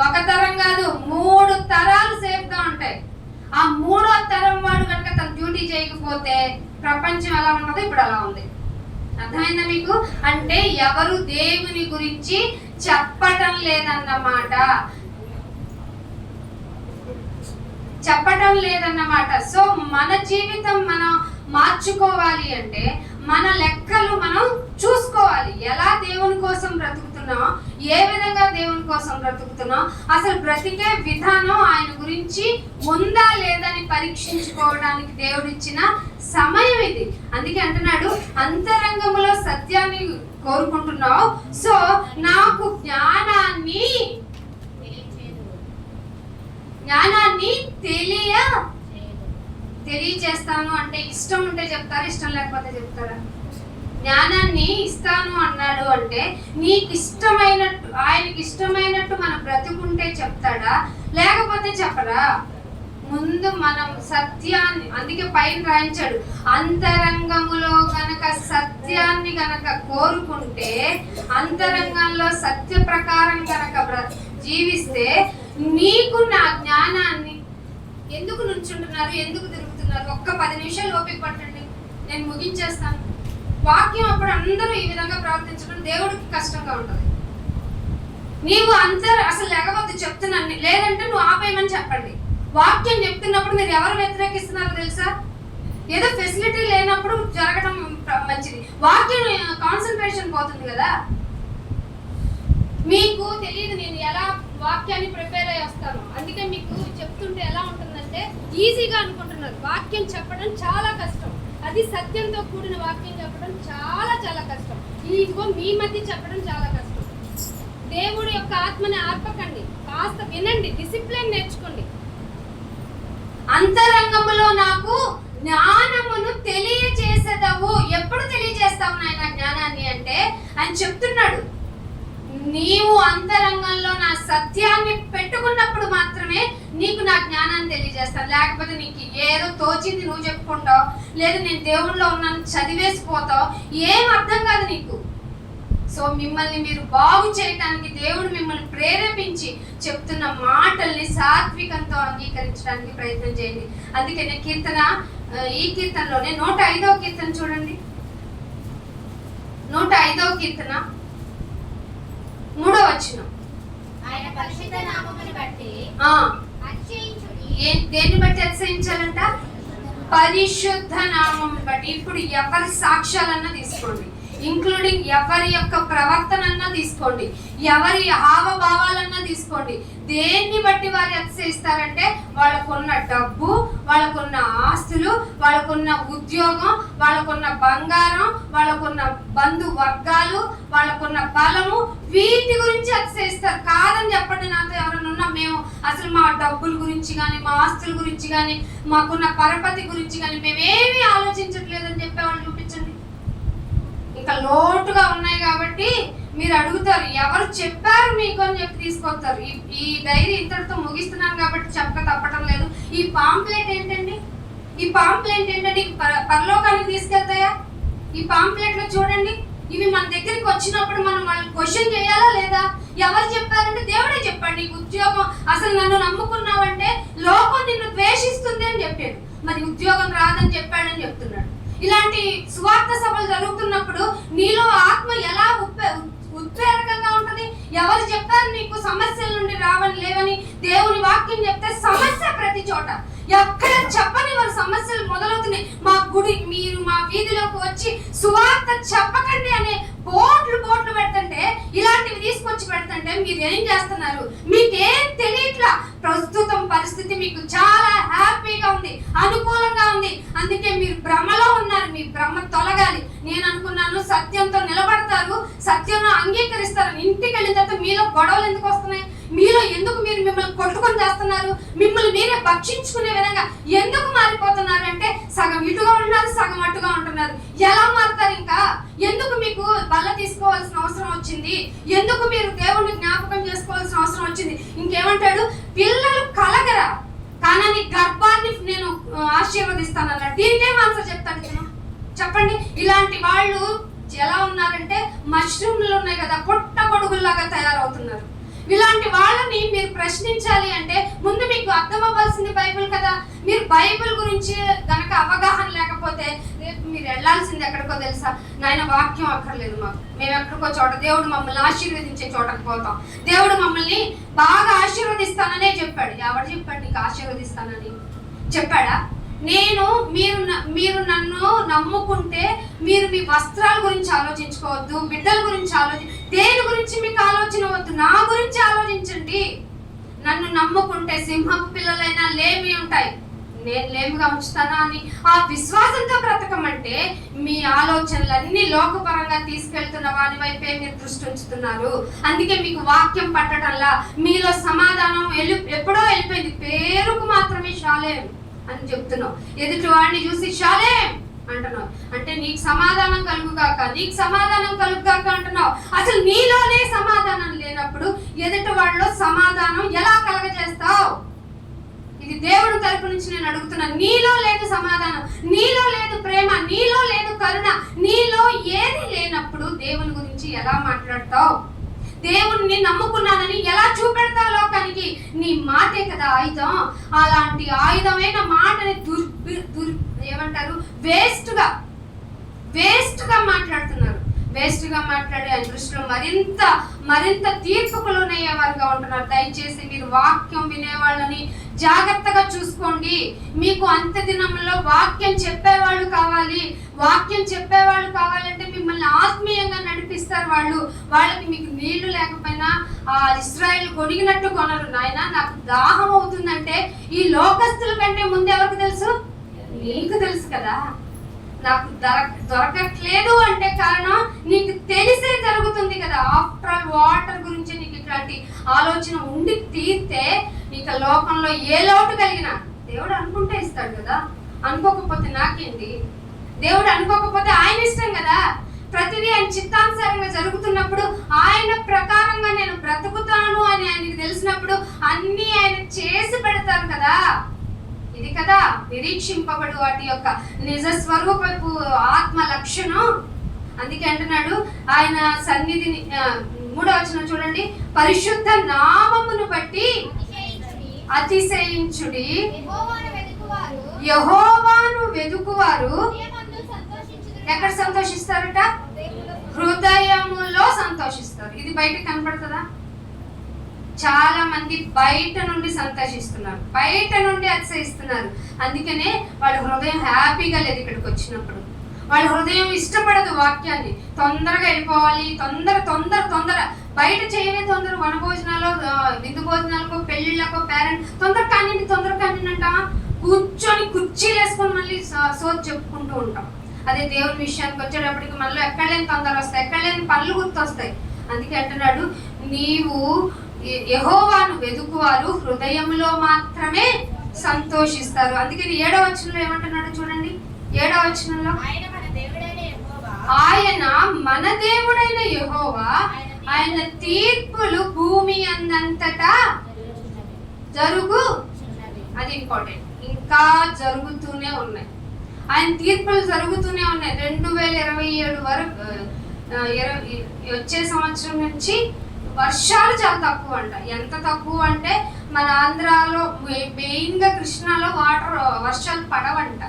[SPEAKER 1] ఒక తరం కాదు, 3 తరాలు సేఫ్ గా ఉంటాయి. ఆ 3వ తరం వాడు కనుక తన డ్యూటీ చేయకపోతే ప్రపంచం ఎలా ఉన్నదో ఇప్పుడు అలా ఉంది. అర్థమైందా మీకు? అంటే ఎవరు దేవుని గురించి చెప్పటం లేదన్నమాట. సో మన జీవితం మనం మార్చుకోవాలి అంటే మన లెక్కలు మనం చూసుకోవాలి. ఎలా దేవుని కోసం బ్రతుకుతున్నాం, ఏ విధంగా దేవుని కోసం బ్రతుకుతున్నాం, అసలు బ్రతికే విధానం ఆయన గురించి ఉందా లేదని పరీక్షించుకోవడానికి దేవుడిచ్చిన సమయం ఇది. అందుకే అంటున్నాడు, అంతరంగంలో సత్యాన్ని కోరుకుంటున్నావు, సో నాకు జ్ఞానాన్ని తెలియజేస్తాను. అంటే ఇష్టం ఉంటే చెప్తారా, ఇష్టం లేకపోతే చెప్తారా? జ్ఞానాన్ని ఇస్తాను అన్నాడు అంటే నీకు ఇష్టమైనట్టు, ఆయనకి ఇష్టమైనట్టు మనం బ్రతుకుంటే చెప్తాడా, లేకపోతే చెప్పరా? ముందు మనం సత్యాన్ని, అందుకే పైన రాయించాడు, అంతరంగములో గనక సత్యాన్ని గనక కోరుకుంటే, అంతరంగంలో సత్య ప్రకారం గనక జీవిస్తే నీకు నా జ్ఞానాన్ని. ఎందుకు నుంచుంటున్నారు, ఎందుకు తిరుగుతున్నారు? ఒక్క 10 నిమిషాలు ఓపిక పట్టండి, నేను ముగించేస్తాను. వాక్యం అప్పుడు అందరూ ఈ విధంగా ప్రవర్తించడం దేవుడికి కష్టంగా ఉంటుంది. నీవు అసలు లేకపోతే చెప్తున్నాను, లేదంటే నువ్వు ఆపేయమని చెప్పండి. వాక్యం చెప్తున్నప్పుడు మీరు ఎవరు వ్యతిరేకిస్తున్నారో తెలుసా? ఏదో ఫెసిలిటీ లేనప్పుడు జరగడం మంచిది. వాక్యం కాన్సన్ట్రేషన్ పోతుంది కదా. మీకు తెలియదు నేను ఎలా వాక్యాన్ని ప్రిపేర్ అయ్యి వస్తాను. అందుకే మీకు చెప్తుంటే ఎలా ఉంటుందంటే
[SPEAKER 3] ఈజీగా అనుకుంటున్నారు. వాక్యం చెప్పడం చాలా కష్టం. అది సత్యంతో కూడిన వాక్యం చెప్పడం చాలా చాలా కష్టం. ఇదిగో మీ మధ్య చెప్పడం చాలా కష్టం. దేవుడి యొక్క ఆత్మని ఆర్పకండి, కాస్త వినండి, డిసిప్లిన్ నేర్చుకోండి.
[SPEAKER 1] అంతరంగములో నాకు జ్ఞానమును తెలియజేసేదవు. ఎప్పుడు తెలియజేస్తావు నాయన జ్ఞానాన్ని అంటే ఆయన చెప్తున్నాడు, నీవు అంతరంగంలో నా సత్యాన్ని పెట్టుకున్నప్పుడు మాత్రమే నీకు నా జ్ఞానాన్ని తెలియజేస్తాను. లేకపోతే నీకు ఏదో తోచింది నువ్వు చెప్పుకుంటావు, లేదు నేను దేవుళ్ళో ఉన్నాను చదివేసిపోతావు, ఏం అర్థం కాదు నీకు. సో మిమ్మల్ని మీరు బాగు చేయడానికి దేవుడు మిమ్మల్ని ప్రేరేపించి చెప్తున్న మాటల్ని సాత్వికంతో అంగీకరించడానికి ప్రయత్నం చేయండి. అందుకనే ఈ కీర్తనలోనే 105వ కీర్తన చూడండి. 105వ కీర్తన 3వ వచనం.
[SPEAKER 2] ఆయన పరిశుద్ధ నామమును బట్టి అతిశయించుడి.
[SPEAKER 1] దేన్ని బట్టి అతిశయించాలంట? పరిశుద్ధ నామం బట్టి. ఇప్పుడు ఎవరి సాక్ష్యాలన్నా తీసుకోండి, ఇంక్లూడింగ్ ఎవరి యొక్క ప్రవర్తనన్నా తీసుకోండి, ఎవరి హావభావాలన్నా తీసుకోండి. దేన్ని బట్టి వారు అతిశయిస్తారంటే వాళ్ళకున్న డబ్బు, వాళ్ళకున్న ఆస్తులు, వాళ్ళకున్న ఉద్యోగం, వాళ్ళకున్న బంగారం, వాళ్ళకున్న బంధు వర్గాలు, వాళ్ళకున్న బలము, వీటి గురించి అతిశయిస్తారు. కాదని చెప్పండి నాతో ఎవరైనా ఉన్నా, మేము అసలు మా డబ్బుల గురించి కానీ, మా ఆస్తుల గురించి కానీ, మాకున్న పరపతి గురించి కానీ మేమేమీ ఆలోచించట్లేదని చెప్పేవాళ్ళు చూపించండి. ఇంకా లోటుగా ఉన్నాయి కాబట్టి మీరు అడుగుతారు, ఎవరు చెప్పారు మీకు అని చెప్పి తీసుకొస్తారు. ఈ డైరీ ఇంతటితో ముగిస్తున్నాను కాబట్టి చెప్పక తప్పటం లేదు. ఈ పాంప్లెట్ ఏంటండి? ఈ పాంప్లెట్ ఏంటండి? పరలోకానికి తీసుకెళ్తాయా? ఈ పాంప్లెట్ లో చూడండి, ఇవి మన దగ్గరికి వచ్చినప్పుడు మనం వాళ్ళని క్వశ్చన్ చేయాలా లేదా? ఎవరు చెప్పారంటే దేవుడే చెప్పాడు. నీకు ఉద్యోగం, అసలు నన్ను నమ్ముకున్నావంటే లోకం నిన్ను ద్వేషిస్తుంది అని చెప్పాడు. మరి ఉద్యోగం రాదని చెప్పాడని చెప్తున్నాడు. ఇలాంటి సువార్త సభలు జరుగుతున్నప్పుడు నీలో ఆత్మ ఎలా ఉత్ప్రేరకంగా ఉంటది? ఎవరు చెప్పారు నీకు సమస్యల నుండి రావని లేవని? దేవుని వాక్యం చెప్తే సమస్య ప్రతి చోట, ఎక్కడ చెప్పని వారు సమస్యలు మొదలవుతున్నాయి. మా గుడి, మీరు మా వీధిలోకి వచ్చి సువార్త చెప్పకండి అనే బోట్లు పెడుతుంటే, ఇలాంటివి తీసుకొచ్చి పెడుతుంటే మీరు ఏం చేస్తున్నారు? మీకేం తెలియట్లా. ప్రస్తుతం పరిస్థితి మీకు చాలా హ్యాపీగా ఉంది, అనుకూలంగా ఉంది. అందుకే మీరు భ్రమలో ఉన్నారు. మీ భ్రమ తొలగాలి. నేను అనుకున్నాను సత్యంతో నిలబడతారు, సత్యంలో అంగీకరిస్తారు. ఇంటికి వెళ్ళిన తర్వాత మీలో గొడవలు ఎందుకు వస్తున్నాయి? మీలో ఎందుకు మీరు మిమ్మల్ని కొట్టుకొని చేస్తున్నారు? మిమ్మల్ని మీరే భక్షించుకునే విధంగా ఎందుకు మారిపోతున్నారు అంటే, సగం ఇటుగా ఉంటున్నారు, సగం అటుగా ఉంటున్నారు. ఎలా మారుతారు? ఇంకా ఎందుకు మీకు బల్ల తీసుకోవాల్సిన అవసరం వచ్చింది? ఎందుకు మీరు దేవుణ్ణి జ్ఞాపకం చేసుకోవాల్సిన అవసరం వచ్చింది? ఇంకేమంటాడు? పిల్లలు కలగరా, కానీ నీ గర్భాన్ని నేను ఆశీర్వదిస్తానన్నాడు. దీనికేం ఆన్సర్ చెప్తాడు? చెప్పండి. ఇలాంటి వాళ్ళు ఎలా ఉన్నారంటే మష్రూమ్లు ఉన్నాయి కదా, పొట్టగొడుగుల్లాగా తయారవుతున్నారు. ఇలాంటి వాళ్ళని మీరు ప్రశ్నించాలి అంటే ముందు మీకు అర్థం అవ్వాల్సింది బైబిల్ కదా. మీరు బైబిల్ గురించి గనక అవగాహన లేకపోతే రేపు మీరు వెళ్ళాల్సింది ఎక్కడికో తెలుసా? నాయన వాక్యం అక్కర్లేదు మాకు, మేము ఎక్కడికో చోట దేవుడు మమ్మల్ని ఆశీర్వదించే చోటకు పోతాం. దేవుడు మమ్మల్ని బాగా ఆశీర్వదిస్తాననే చెప్పాడు. ఎవరు చెప్పాడు నీకు ఆశీర్వదిస్తానని? చెప్పాడా? మీరు నన్ను నమ్ముకుంటే మీరు మీ వస్త్రాల గురించి ఆలోచించుకోవద్దు, బిడ్డల గురించి దేని గురించి మీకు ఆలోచన వద్దు, నా గురించి ఆలోచించండి. నన్ను నమ్ముకుంటే సింహపు పిల్లలైనా లేమి ఉంటాయి, నేను లేమిగా ఉంచుతానా అని ఆ విశ్వాసంతో బ్రతకమంటే మీ ఆలోచనలన్నీ లోకపరంగా తీసుకెళ్తున్న వాని వైపే మీరు దృష్టి ఉంచుతున్నారు. అందుకే మీకు వాక్యం పట్టడంలా మీలో సమాధానం ఎప్పుడో వెళ్ళిపోయింది. పేరుకు మాత్రమే షాలేం అని చెప్తున్నావు. ఎదుటి వాడిని చూసి షాలేం అంటున్నావు అంటే నీకు సమాధానం కలుగుగాక, నీకు సమాధానం కలుగుగాక అంటున్నావు. అసలు నీలోనే సమాధానం లేనప్పుడు ఎదుటి వాళ్ళలో సమాధానం ఎలా కలగజేస్తావు? ఇది దేవుడి తరపు నుంచి నేను అడుగుతున్నాను. నీలో లేదు సమాధానం, నీలో లేదు ప్రేమ, నీలో లేదు కరుణ, నీలో ఏది లేనప్పుడు దేవుని గురించి ఎలా మాట్లాడతావు? దేవుణ్ణి నమ్ముకున్నానని ఎలా చూపెడతావు లోకానికి? నీ మాటే కదా ఆయుధం. అలాంటి ఆయుధమైన మాటని ఏమంటారు వేస్ట్ గా మాట్లాడుతున్నారు. వేస్ట్ గా మాట్లాడి ఆయన దృష్టిలో మరింత తీర్పుకు లోనయ్యేవారుగా ఉంటున్నారు. దయచేసి మీరు వాక్యం వినేవాళ్ళని జాగ్రత్తగా చూసుకోండి. మీకు అంత్య దినంలో వాక్యం చెప్పేవాళ్ళు కావాలి. వాక్యం చెప్పేవాళ్ళు కావాలంటే మిమ్మల్ని ఆత్మీయంగా నడిపిస్తారు. వాళ్ళకి మీకు నీళ్లు లేకపోయినా ఆ ఇశ్రాయేలు కొనిగినట్టు కొనరు. నాయన నాకు దాహం అవుతుందంటే ఈ లోకస్తుల కంటే ముందు ఎవరికి తెలుసు? నీకు తెలుసు కదా. నాకు దొరకట్లేదు అంటే కారణం నీకు తెలిసే జరుగుతుంది కదా. ఆఫ్టర్ ఆల్ వాటర్ గురించి నీకు ఇట్లాంటి ఆలోచన ఉండి తీరితే ఇక లోకంలో ఏ లోటు కలిగినా దేవుడు అనుకుంటే ఇస్తాడు కదా. అనుకోకపోతే నాకేంటి? దేవుడు అనుకోకపోతే ఆయన ఇష్టం కదా. ప్రతిదీ ఆయన చిత్తానుసారంగా జరుగుతున్నప్పుడు ఆయన ప్రకారంగా నేను బ్రతుకుతాను అని ఆయనకి తెలిసినప్పుడు అన్ని ఆయన చేసి పెడతారు కదా. ఇది కదా నిరీక్షింపబడు వాటి యొక్క నిజ స్వరూపపు ఆత్మ లక్షణం. అందుకే అంటున్నాడు ఆయన సన్నిధిని 3వ వచనం చూడండి. పరిశుద్ధ నామమును బట్టి అతిశయించుడి. యెహోవాను వెదుకువారు ఎక్కడ సంతోషిస్తారట? హృదయములో సంతోషిస్తారు. ఇది బయటకు కనపడుతుందా? చాలా మంది బయట నుండి సంతోషిస్తున్నారు, బయట నుండి అతిశయిస్తున్నారు. అందుకనే వాళ్ళ హృదయం హ్యాపీగా లేదు. ఇక్కడికి వచ్చినప్పుడు వాళ్ళ హృదయం ఇష్టపడదు వాక్యాన్ని. తొందరగా వెళ్ళిపోవాలి, తొందర బయట చేయలే తొందర. వనభోజనాలు, విందు భోజనాలకు, పెళ్లిళ్ళకో, పేరెంట్ తొందర కానీ అంటామా? కూర్చొని కుర్చీలు వేసుకొని మళ్ళీ సోది చెప్పుకుంటూ ఉంటాం. అదే దేవుని విషయానికి వచ్చేటప్పటికి మళ్ళీ ఎక్కడలేని తొందర వస్తాయి, ఎక్కడలేని పనులు గుర్తొస్తాయి. అందుకే అంటున్నాడు నీవు యెహోవాను వెదుకువారు హృదయంలో మాత్రమే సంతోషిస్తారు. అందుకని 7వ వచనంలో ఏమంటున్నాడు చూడండి. 7వ వచనంలో ఆయన మన దేవుడైన యెహోవా ఆయన తీర్పులు భూమి అందంతటా జరుగు. అది ఇంపార్టెంట్. ఇంకా జరుగుతూనే ఉన్నాయి. ఆయన తీర్పులు జరుగుతూనే ఉన్నాయి. 2027 వరకు వచ్చే సంవత్సరం నుంచి వర్షాలు చాలా తక్కువ అంట. ఎంత తక్కువ అంటే మన ఆంధ్రాలో మెయిన్ గా కృష్ణాలో వర్షాలు పడవంట.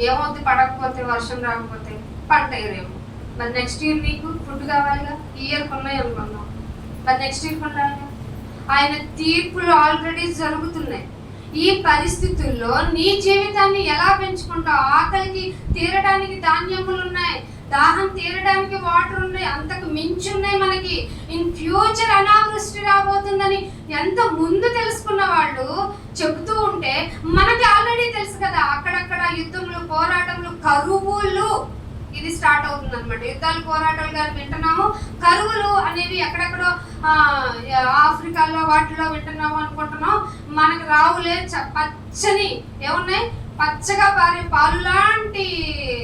[SPEAKER 1] ఏమవుతుంది పడకపోతే, వర్షం రాకపోతే? పంట ఇరేమో. మరి నెక్స్ట్ ఇయర్ నీకు ఫుడ్ కావాలిగా. ఈ ఇయర్ కొన్నాయి అనుకున్నాం, మరి నెక్స్ట్ ఇయర్ కొనాలిగా. ఆయన తీర్పులు ఆల్రెడీ జరుగుతున్నాయి. ఈ పరిస్థితుల్లో నీ జీవితాన్ని ఎలా పెంచుకుంటావు? ఆకలికి తీరడానికి ధాన్యములు ఉన్నాయి, దాహం తీరడానికి వాటర్ ఉన్నాయి, అంతకు మించి ఉన్నాయి మనకి. ఇన్ ఫ్యూచర్ అనావృష్టి రాబోతుందని ఎంత ముందు తెలుసుకున్న వాళ్ళు చెబుతూ ఉంటే మనకి ఆల్రెడీ తెలుసు కదా. అక్కడక్కడ యుద్ధములు, పోరాటములు, కరువులు ఇది స్టార్ట్ అవుతుంది అనమాట. యుద్ధాలు, పోరాటాలు కానీ వింటున్నాము. కరువులు అనేవి ఎక్కడెక్కడో ఆఫ్రికాలో వాటిలో వింటున్నాము అనుకుంటున్నాం. మనకు రావులే పచ్చని ఏమున్నాయి, పచ్చగా పారే పాలు లాంటి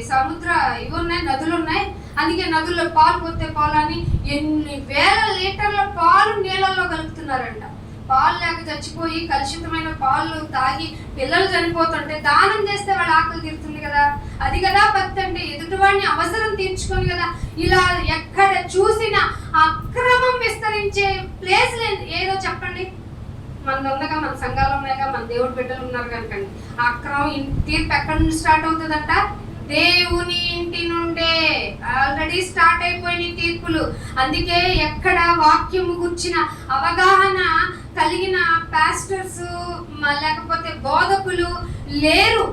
[SPEAKER 1] సముద్ర ఇవి ఉన్నాయి, నదులు ఉన్నాయి. అందుకే నదుల్లో పాలు పోతే పాలని ఎన్ని వేల లీటర్ల పాలు నీళ్ళల్లో కలుపుతున్నారంట. పాలు లేక చచ్చిపోయి కలుషితమైన పాలు తాగి పిల్లలు చనిపోతుంటే దానం చేస్తే వాళ్ళ ఆకలి తీరుతుంది కదా. అది కదా భక్తి అంటే. ఎదుటివాడిని అవసరం తీర్చుకొని కదా. ఇలా ఎక్కడ చూసినా అక్రమం విస్తరించే ప్లేస్ లేదు. ఏదో చెప్పండి, మన ఉందగా, మన సంఘాలు ఉన్నాయిగా, మన దేవుడి బిడ్డలు ఉన్నారు కనుకండి. ఆ అక్రమం తీర్పు ఎక్కడి నుండి స్టార్ట్ అవుతుందంట? దేవుని ఇంటి నుండే ఆల్రెడీ స్టార్ట్ అయిపోయినాయి తీర్పులు. అందుకే ఎక్కడ వాక్యము గుర్చిన అవగాహన కలిగిన పాస్టర్స్ లేకపోతే బోధకులు లేరు.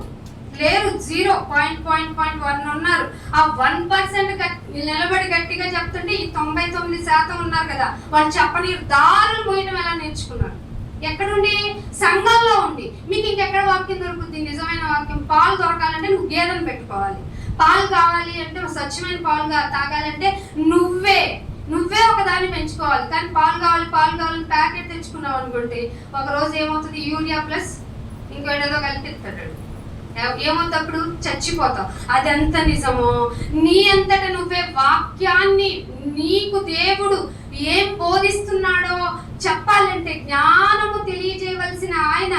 [SPEAKER 1] 0.1 ఉన్నారు. ఆ 1% నిలబడి గట్టిగా చెప్తుంటే ఈ 99% ఉన్నారు కదా. వాళ్ళు చెప్పని దారులు పోయడం ఎలా నేర్చుకున్నారు? ఎక్కడుండి? సంఘంలో ఉండి. మీకు ఇంకెక్కడ వాక్యం దొరుకుతుంది? నిజమైన వాక్యం. పాలు దొరకాలంటే నువ్వు గేదెను పెట్టుకోవాలి. పాలు కావాలి అంటే స్వచ్ఛమైన పాలు తాగాలంటే నువ్వే ఒక దాన్ని పెంచుకోవాలి. కానీ పాలు కావాలని ప్యాకెట్ తెచ్చుకున్నావు అనుకోండి, ఒక రోజు ఏమవుతుంది? యూరియా ప్లస్ ఇంకోటేదో కలిపిస్తాడు. ఏమవుతుంది? అప్పుడు చచ్చిపోతావు. అదెంత నిజమో. నీ అంతటా నువ్వే వాక్యాన్ని, నీకు దేవుడు ఏం బోధిస్తున్నాడో చెప్పాలంటే జ్ఞానము తెలియజేయవలసిన ఆయన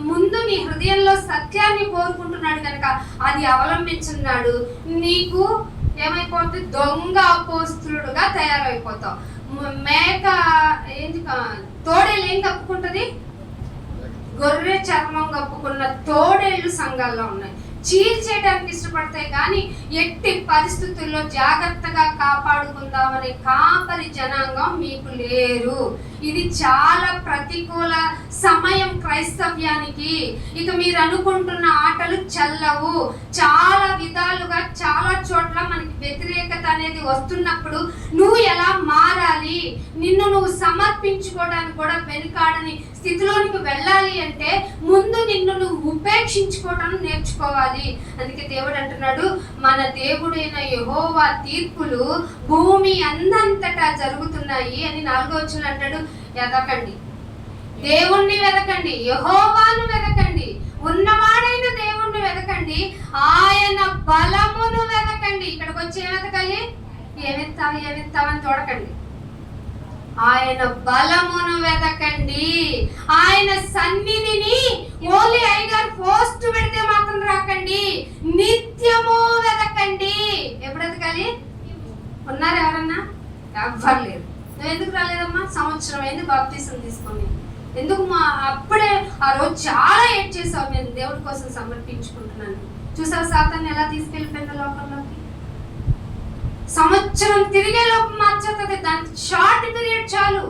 [SPEAKER 1] ముందు నీ హృదయంలో సత్యాన్ని కోరుకుంటున్నాడు కనుక అది అవలంబించున్నాడు. నీకు ఏమైపోతుంది? దొంగ అపోస్తులుడుగా తయారైపోతావు. మేక ఏంటి, తోడేళ్ళు ఏం కప్పుకుంటది? గొర్రె చర్మం కప్పుకున్న తోడేళ్ళు సంఘాల్లో ఉన్నాయి. చీల్చేయడానికి ఇష్టపడతాయి, కానీ ఎట్టి పరిస్థితుల్లో జాగ్రత్తగా కాపాడుకుందామనే కాపరి జనాంగం మీకు లేరు. ఇది చాలా ప్రతికూల సమయం క్రైస్తవ్యానికి. ఇక మీరు అనుకుంటున్న ఆటలు చెల్లవు. చాలా విధాలుగా చాలా చోట్ల మనకి వ్యతిరేకత అనేది వస్తున్నప్పుడు నువ్వు ఎలా మారాలి, నిన్ను నువ్వు సమర్పించుకోవడానికి కూడా వెనుకాడని స్థితిలోనికి వెళ్ళాలి అంటే ముందు నిన్ను నువ్వు ఉపేక్షించుకోవడం నేర్చుకోవాలి. అందుకే దేవుడు అంటున్నాడు, మన దేవుడైన యెహోవా తీర్పులు భూమి అందంతటా జరుగుతున్నాయి అని 4వ వచనంలో అంటాడు. వెదకండి, దేవుణ్ణి వెదకండి, యెహోవాను వెదకండి, ఉన్నవాడైన దేవుణ్ణి వెదకండి, ఆయన బలమును వెదకండి. ఇక్కడికి వచ్చి ఏం వెతకాలి? ఏమెత్తావని చూడకండి, ఆయన బలమును వెదకండి, ఆయన సన్నిధిని ఓన్లీ అయ్యగారు పోస్ట్ పెడితే మాత్రం రాకండి, నిత్యము వెదకండి. ఎప్పుడు వెతకాలి? ఉన్నారు ఎవరన్నా? ఎవ్వరు లేరు. నువ్వు ఎందుకు రాలేదమ్మా? సంవత్సరం అయింది బాప్తీసం తీసుకొని. ఎందుకు అప్పుడే ఆ రోజు చాలా ఏడ్ చేసావు, నేను దేవుడి కోసం సమర్పించుకుంటున్నాను. చూసావు సాతాన్ని ఎలా తీసుకెళ్ళిపోయిందో లోకంలోకి. సంవత్సరం తిరిగే లోపం మార్చేస్తుంది, దానికి షార్ట్ పీరియడ్ చాలు.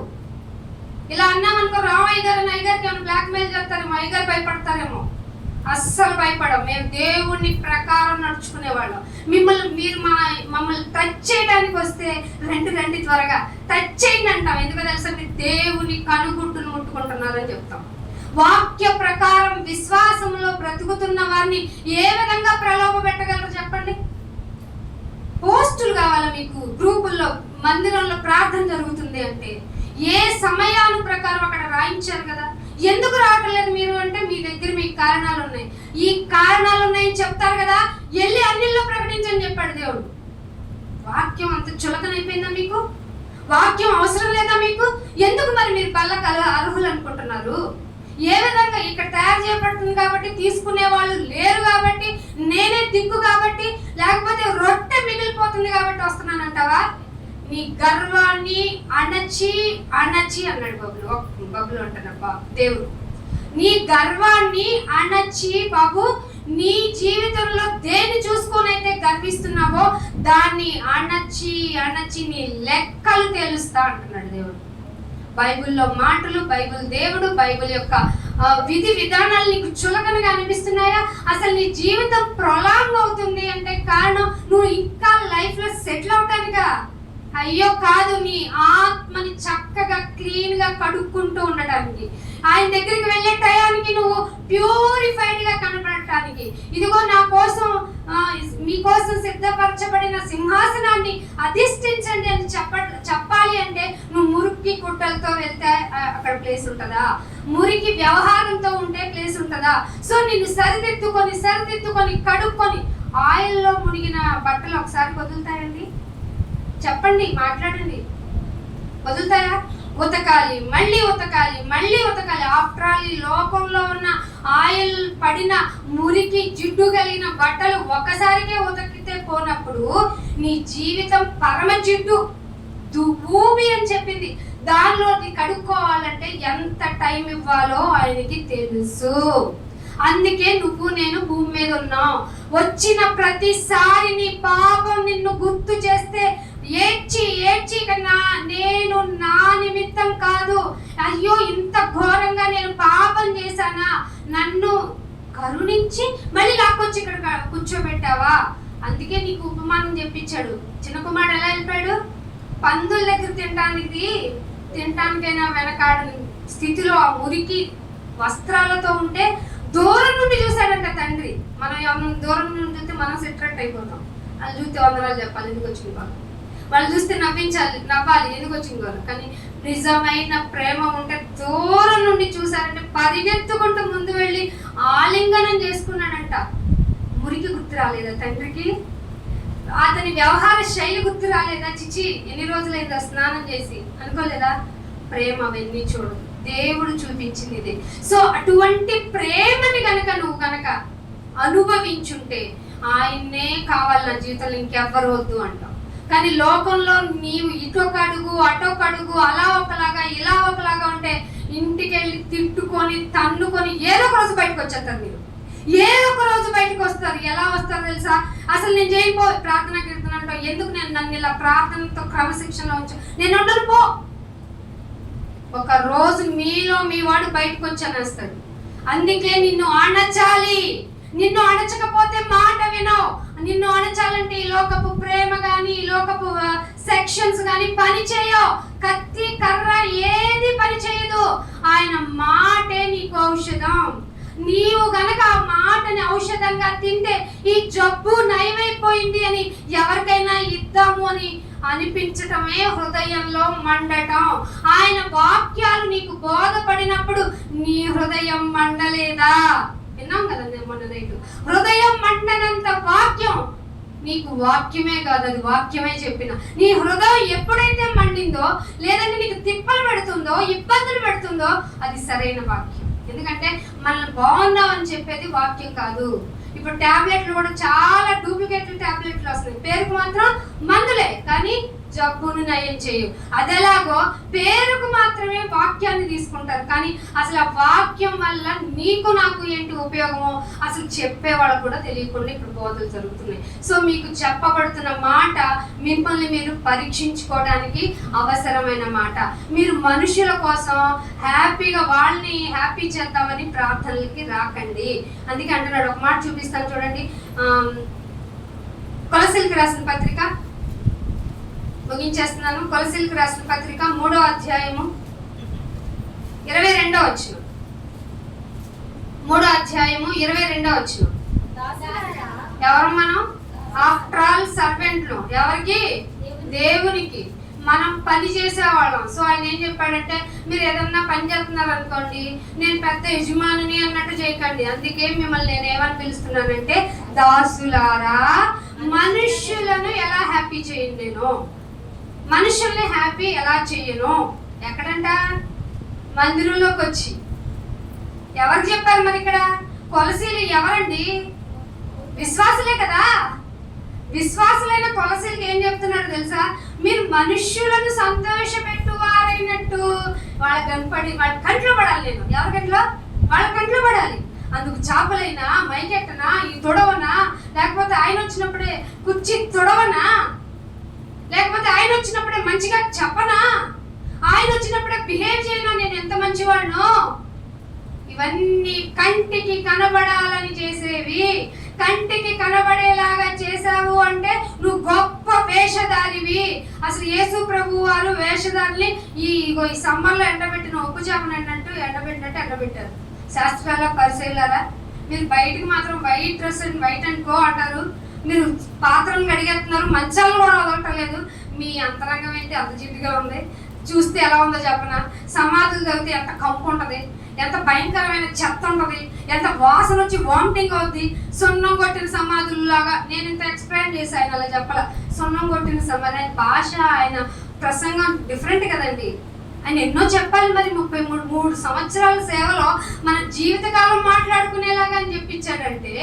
[SPEAKER 1] ఇలా అన్నామనుకో, రామయ్య గారు అయ్యగారికి ఏమైనా బ్లాక్ మెయిల్ చేస్తారేమో, అయ్యగారు భయపడతారేమో. అస్సలు భయపడం. మేము దేవుని ప్రకారం నడుచుకునేవాళ్ళం. మమ్మల్ని టచ్ చేయడానికి వస్తే రండి త్వరగా టచ్ చేయండి అంటాం. ఎందుకో తెలుసా? మీరు దేవుని కనుగుట్టును ముట్టుకుంటున్నారని చెప్తాం. వాక్య ప్రకారం విశ్వాసంలో బ్రతుకుతున్న వారిని ఏ విధంగా ప్రలోభ పెట్టగలరు చెప్పండి? పోస్టులు కావాలా మీకు? గ్రూపుల్లో మందిరంలో ప్రార్థన జరుగుతుంది అంటే ఏ సమయాను ప్రకారం అక్కడ రాయించారు కదా. ఎందుకు రావట్లేదు మీరు అంటే మీ దగ్గర మీకు కారణాలు ఉన్నాయి. ఈ కారణాలు ఉన్నాయని చెప్తారు కదా, వెళ్ళి అన్నిల్లో ప్రకటించని చెప్పాడు దేవుడు. వాక్యం అంత చులకనైపోయిందా మీకు? వాక్యం అవసరం లేదా మీకు? ఎందుకు మరి మీరు కళ్ళ అర్హులు అనుకుంటున్నారు? ఏ విధంగా ఇక్కడ తయారు చేయబడుతుంది కాబట్టి, తీసుకునే వాళ్ళు లేరు కాబట్టి, నేనే దిక్కు కాబట్టి, లేకపోతే రొట్టె మిగిలిపోతుంది కాబట్టి వస్తున్నానంటావా? నీ గర్వాన్ని అణచి అన్నాడు బబులు అంటున్నా దేవుడు. నీ గర్వాన్ని అణచి బాబు, నీ జీవితంలో దేన్ని చూసుకొని అయితే గర్విస్తున్నావో దాన్ని అణచి నీ లెక్కలు తేలుస్తా అంటున్నాడు దేవుడు. బైబిల్లో మాటలు, బైబిల్ దేవుడు, బైబిల్ యొక్క విధి విధానాలు నీకు చులకనగా అనిపిస్తున్నాయా? అసలు నీ జీవితం ప్రొలాంగ్ అవుతుంది అంటే కారణం నువ్వు ఇంకా లైఫ్ లో సెటిల్ అవటానికా? అయ్యో కాదు, నీ ఆత్మని చక్కగా క్లీన్ గా కడుక్కుంటూ ఉండటానికి, ఆయన దగ్గరికి వెళ్ళే టయానికి నువ్వు ప్యూరిఫైడ్ గా కనపడటానికి. ఇదిగో నా కోసం మీకోసం సిద్ధపరచబడిన సింహాసనాన్ని అధిష్ఠించండి అని చెప్పాలి అంటే నువ్వు మురికి గుడ్డలతో వెళ్తే అక్కడ ప్లేస్ ఉంటుందా? మురికి వ్యవహారంతో ఉంటే ప్లేస్ ఉంటుందా? సో నిన్ను సరిదిద్దుకొని కడుక్కొని ఆయిల్లో మునిగిన బట్టలు ఒకసారి వదులుతాయండి? చెప్పండి, మాట్లాడండి. వదులుతాయా? ఉతకాలి, మళ్ళీ ఉతకాలి. ఆఫ్టర్ ఆల్ ఈ లోకంలో ఉన్న ఆయిల్ పడిన మురికి జిడ్డు కలిగిన బట్టలు ఒకసారికే ఉతకితే పోనప్పుడు నీ జీవితం పరమ జిడ్డు భూమి అని చెప్పింది. దానిలో కడుక్కోవాలంటే ఎంత టైం ఇవ్వాలో ఆయనకి తెలుసు. అందుకే నువ్వు నేను భూమి మీద ఉన్నాం. వచ్చిన ప్రతిసారి నీ పాపం నిన్ను గుర్తు చేస్తే ఏడ్చి కన్నా నేను నా నిమిత్తం కాదు, అయ్యో ఇంత ఘోరంగా నేను పాపం చేశానా, నన్ను కరుణించి మళ్ళీ లాక్కొచ్చి ఇక్కడ కూర్చోబెట్టావా? అందుకే నీకు ఉపమానం చెప్పించాడు. చిన్న కుమారుడు ఎలా వెళ్ళిపోయాడు? పందుల దగ్గర తినటానికైనా వెనకాడని స్థితిలో ఆ మురికి వస్త్రాలతో ఉంటే దూరం నుండి చూశాడంట తండ్రి. మనం ఎవరైనా దూరం నుండి చూస్తే మనం సెటరేట్ అయిపోతాం. వాళ్ళు చూస్తే వందనాలు చెప్పాలి, ఎందుకు వచ్చింది వాళ్ళు, వాళ్ళు చూస్తే నవ్వాలి, ఎందుకు వచ్చింది వాళ్ళు. కానీ నిజమైన ప్రేమ ఉంటే దూరం నుండి చూశారంటే పరిగెత్తుకుంటూ ముందు వెళ్ళి ఆలింగనం చేసుకున్నాడంట. మురికి గుర్తు రాలేదా తండ్రికి? అతని వ్యవహార శైలి గుర్తు రాలేదా? చిచి ఎన్ని రోజులైందా స్నానం చేసి అనుకోలేదా? ప్రేమ అవన్నీ చూడు, దేవుడు చూపించింది ఇదే. సో అటువంటి ప్రేమని నువ్వు గనక అనుభవించుంటే ఆయన్నే కావాలి నా జీవితంలో, ఇంకెవ్వరు వద్దు అంటాం. కానీ లోకంలో నీవు ఇటొక అడుగు అటొక అడుగు అలా ఒకలాగా ఇలా ఒకలాగా ఉంటే ఇంటికి వెళ్ళి తిట్టుకొని తన్నుకొని ఏదో ఒక రోజు బయటకు వచ్చేస్తారు మీరు. ఏదో ఒక రోజు బయటకు వస్తారు. ఎలా వస్తారో తెలుసా? అసలు నేను చేయబో ప్రార్థన కీర్తన అంటావు, ఎందుకు నేను నన్ను ఇలా ప్రార్థనతో క్రమశిక్షణలో ఉంచు, నేను ఉండను పో. ఒక రోజు మీలో మీ వాడు బయటకు వచ్చి అనేస్తాడు. అందుకే నిన్ను అణచాలి. నిన్ను అణచకపోతే మాట వినవు. నిన్ను అణచాలంటే ఈ లోకపు ప్రేమ కానీ, ఈ లోకపు సెక్షన్స్ కానీ పని చేయవు. కత్తి కర్ర ఏది పని చేయదు. ఆయన మాటే నీకు ఔషధం. నీవు గనక ఆ మాటని ఔషధంగా తింటే ఈ జబ్బు నయమైపోయింది అని ఎవరికైనా ఇద్దాము అని అనిపించటమే హృదయంలో మండటం. ఆయన వాక్యాలు నీకు బోధపడినప్పుడు నీ హృదయం మండలేదా? విన్నాం కదా మొన్న నైట్. హృదయం మండనంత వాక్యం నీకు వాక్యమే కాదు, అది వాక్యమే చెప్పిన. నీ హృదయం ఎప్పుడైతే మండిందో, లేదంటే నీకు తిప్పలు పెడుతుందో, ఇబ్బందులు పెడుతుందో, అది సరైన వాక్యం. ఎందుకంటే మనల్ని బాగున్నాం అని చెప్పేది వాక్యం కాదు. ఇప్పుడు టాబ్లెట్లు కూడా చాలా డూప్లికేట్ టాబ్లెట్లు వస్తున్నాయి. పేరుకు మాత్రం మందులే, కానీ జబ్బును నయం చేయు. అదేలాగో పేరుకు మాత్రమే వాక్యాన్ని తీసుకుంటారు, కానీ అసలు ఆ వాక్యం వల్ల నీకు నాకు ఏంటి ఉపయోగమో అసలు చెప్పేవాళ్ళకు కూడా తెలియకుండా ఇప్పుడు బోధలు జరుగుతున్నాయి. సో మీకు చెప్పబడుతున్న మాట మిమ్మల్ని మీరు పరీక్షించుకోవడానికి అవసరమైన మాట. మీరు మనుషుల కోసం హ్యాపీగా వాళ్ళని హ్యాపీ చేద్దామని ప్రార్థనలకి రాకండి. అందుకే అంటున్నాడు. ఒక మాట చూపిస్తాను చూడండి. కొలసీలకు రాసిన పత్రిక ముగించేస్తున్నాను. కొలసీలకు రాసిన పత్రిక 3వ అధ్యాయము 22వ వచనం. 3వ అధ్యాయము 22వ వచనం. ఎవరు మనం? ఆఫ్టర్ ఆల్ సర్వెంట్లు. ఎవరికి? దేవునికి. మనం పని చేసేవాళ్ళం. సో ఆయన ఏం చెప్పాడంటే, మీరు ఏదన్నా పని చేస్తున్నారు అనుకోండి, నేను పెద్ద యజమానిని అన్నట్టు చేయకండి. అందుకే మిమ్మల్ని నేను ఏమని పిలుస్తున్నానంటే, దాసులారా, మనుష్యులను ఎలా హ్యాపీ చేయండి, నేను మనుషుల్ని హ్యాపీ ఎలా చేయను? ఎక్కడంట? మందిరంలోకి వచ్చి. ఎవరికి చెప్పారు మరి ఇక్కడ? కొలసీలు ఎవరండి? విశ్వాసులే కదా. విశ్వాసులైన కొలసీలకి ఏం చెప్తున్నాడు తెలుసా? మీరు మనుష్యులను సంతోషపెట్టువారైనట్టు వాళ్ళ కనపడి వాళ్ళ కంట్లో పడాలి. నేను ఎవరి కంట్లో? వాళ్ళ కంట్లో పడాలి. అందుకు చాపలైనా, మైకెట్టనా, ఈ తొడవనా, లేకపోతే ఆయన వచ్చినప్పుడే కుర్చీ తొడవనా, లేకపోతే ఆయన వచ్చినప్పుడే మంచిగా చెప్పనా, ఆయన వచ్చినప్పుడే బిహేవ్ చేయనా, నేను ఎంత మంచివాడునో. ఇవన్నీ కంటికి కనబడాలని చేసేవి. కంటికి కనబడేలాగా చేసావు అంటే నువ్వు గొప్ప వేషధారివి. అసలు యేసు ప్రభు వారు వేషధారుల్ని ఈ సమ్మర్లో ఎండబెట్టిన ఉప్పు చేపను ఎండబెట్టినట్టు ఎండబెట్టారు. శాస్త్రాల పరిశీలారా, మీరు బయటికి మాత్రం white dress and white and go అంటారు. మీరు పాత్రలు కడిగేస్తున్నారు, మంచాలు కూడా వదలటలేదు. మీ అంతరంగం ఏంటి అంత జిడ్డుగా ఉంది? చూస్తే ఎలా ఉందో చెప్పనా? సమాధులు తగ్గితే ఎంత కంపు ఉంటుంది, ఎంత భయంకరమైన చెత్త ఉంటుంది, ఎంత వాసన వచ్చి వామిటింగ్ అవుద్ది. సున్నం కొట్టిన సమాధుల్లాగా. నేను ఇంత ఎక్స్ప్లెయిన్ చేసి ఆయన అలా చెప్పాల. సున్నం కొట్టిన సమాధి. ఆయన భాష, ఆయన ప్రసంగం డిఫరెంట్ కదండి. ఆయన ఎన్నో చెప్పాలి. మరి 33 సంవత్సరాల సేవలో మన జీవితకాలం మాట్లాడుకునేలాగా అని చెప్పించాడంటే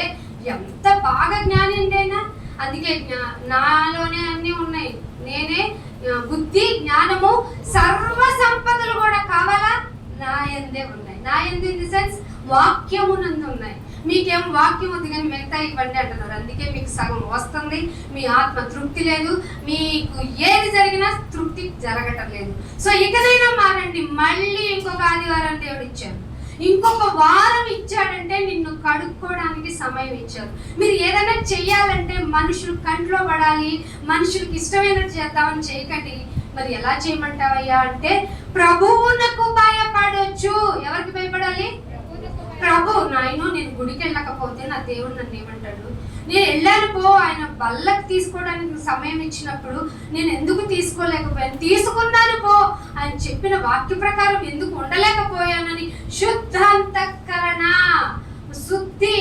[SPEAKER 1] ఎంత బాగా జ్ఞాని అండి ఆయన. అందుకే నాలోనే అన్నీ ఉన్నాయి. నేనే బుద్ధి, జ్ఞానము, సర్వ సంపదలు కూడా కావాలా? నా యందే ఉన్నాయి. నా యందు ఇన్ ది సెన్స్ వాక్యమునందు ఉన్నాయి. మీకేం వాక్యం ఉంది కానీ మిగతా ఇవ్వండి అంటున్నారు. అందుకే మీకు సగం వస్తుంది, మీ ఆత్మ తృప్తి లేదు, మీకు ఏది జరిగినా తృప్తి జరగటం లేదు. సో ఇకనైనా మారండి. మళ్ళీ ఇంకొక ఆదివారం దేవుడు ఇచ్చాడు, ఇంకొక వారం ఇచ్చాడంటే నిన్ను కడుక్కోవడానికి సమయం ఇచ్చారు. మీరు ఏదైనా చెయ్యాలంటే మనుషులు కంట్లో పడాలి, మనుషులకు ఇష్టమైనట్టు చేద్దామని చేయకండి. మరి ఎలా చేయమంటావయ్యా అంటే, ప్రభువునకు భయపడొచ్చు. ఎవరికి భయపడాలి? ప్రభు. నాయనో, నేను గుడికి వెళ్ళకపోతే నా దేవుడు నన్ను ఏమంటాడు? నేను వెళ్ళాను పో, ఆయన బల్లకి తీసుకోవడానికి సమయం ఇచ్చినప్పుడు నేను ఎందుకు తీసుకోలేకపోయాను? తీసుకున్నాను పో, ఆయన చెప్పిన వాక్య ప్రకారం ఎందుకు ఉండలేకపోయానని శుద్ధాంతఃకరణ, శుద్ధి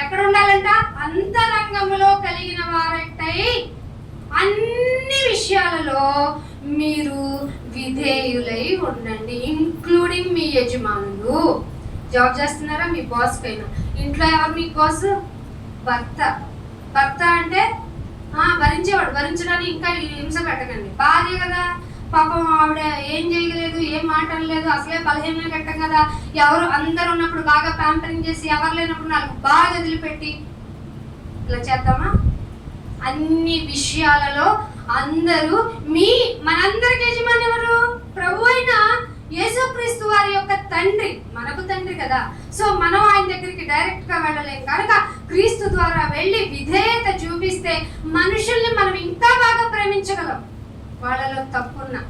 [SPEAKER 1] ఎక్కడ ఉండాలంట? అంతరంగంలో కలిగిన వారటై అన్ని విషయాలలో మీరు విధేయులై ఉండండి, ఇంక్లూడింగ్ మీ యజమానులు. జాబ్ చేస్తున్నారా? మీ బాస్ పైన. ఇంట్లో ఎవరు మీ బాస్? భర్త. భర్త అంటే భరించేవాడు. భరించడానికి ఇంకా హింస పెట్టకండి. భార్య కదా, పాపం ఆవిడ ఏం చేయలేదు, ఏం మాట్లాడలేదు, అసలే బలహీన కట్టం కదా, ఎవరు అందరు ఉన్నప్పుడు బాగా ప్యాంపరింగ్ చేసి ఎవరు లేనప్పుడు నాకు బాగా వదిలిపెట్టి ఇలా చేద్దామా? అన్ని విషయాలలో అందరూ మనందరికి యజమాని ఎవరు? ప్రభు అయిన యేసుక్రీస్తు వారి యొక్క తండ్రి, మనకు తండ్రి కదా. సో మనం ఆయన దగ్గరికి డైరెక్ట్ గా వెళ్ళలేం కనుక క్రీస్తు ద్వారా వెళ్ళి విధేయత చూపిస్తే మనుషుల్ని మనం ఇంకా బాగా ప్రేమించగలం, వాళ్ళలో తప్పున్నా.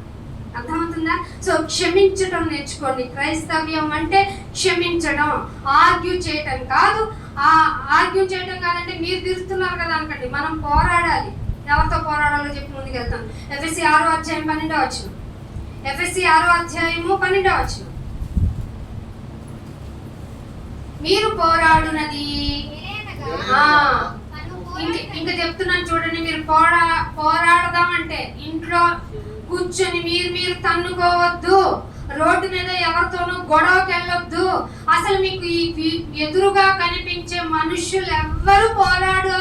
[SPEAKER 1] అర్థమవుతుందా? సో క్షమించడం నేర్చుకోండి. క్రైస్తవ్యం అంటే క్షమించడం, ఆర్గ్యూ చేయటం కాదు. ఆర్గ్యూ చేయడం కాదంటే మీరు తీరుస్తున్నారు కదా అనుకోండి, మనం పోరాడాలి. ఎవరితో పోరాడాలో చెప్పి ముందుకు వెళ్తాం. ఎఫ్ఎస్సి 6వ అధ్యాయం 12వ వచనం. ఎఫ్ఎస్సి 6వ అధ్యాయము 12వ వచనం. మీరు పోరాడునది ఇంకా చెప్తున్నాను చూడండి. మీరు పోరాడదామంటే ఇంట్లో కూర్చొని మీరు తన్నుకోవద్దు, రోడ్డు మీద ఎవరితోనూ గొడవకి వెళ్ళొద్దు. అసలు మీకు ఈ ఎదురుగా కనిపించే మనుషులు ఎవ్వరు పోరాడు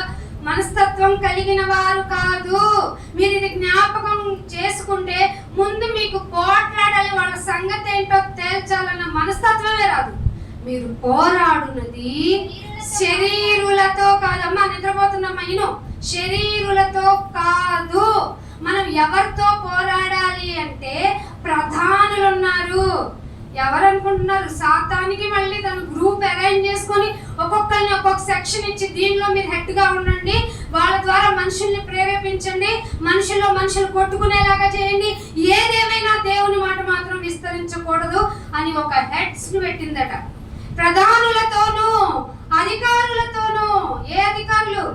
[SPEAKER 1] మనస్తత్వం కలిగిన వారు కాదు. మీరు ఇది జ్ఞాపకం చేసుకుంటే ముందు మీకు పోట్లాడాలి, వాళ్ళ సంగతి ఏంటో తేల్చాలన్న మనస్తత్వమే రాదు. మీరు పోరాడునది శరీరులతో కాదమ్మా, నిద్రపోతున్నమ్మా ఇను, శరీరులతో కాదు. మనం ఎవరితో పోరాడాలి అంటే ప్రధానులు ఉన్నారు. ఎవరు అనుకుంటున్నారు? సాతానికి మళ్ళీ తన గ్రూప్ అరేంజ్ చేసుకొని ఒక్కొక్కరిని ఒక్కొక్క సెక్షన్ ఇచ్చి దీనిలో మీరు హెడ్ గా ఉండండి, వాళ్ళ ద్వారా మనుషుల్ని ప్రేరేపించండి, మనుషులు కొట్టుకునేలాగా చేయండి, ఏదేమైనా దేవుని మాట మాత్రం విస్తరించకూడదు అని ఒక హెడ్స్ ను పెట్టిందట. ప్రధానులతోనూ అధికారులతోనూ. ఏ అధికారులు?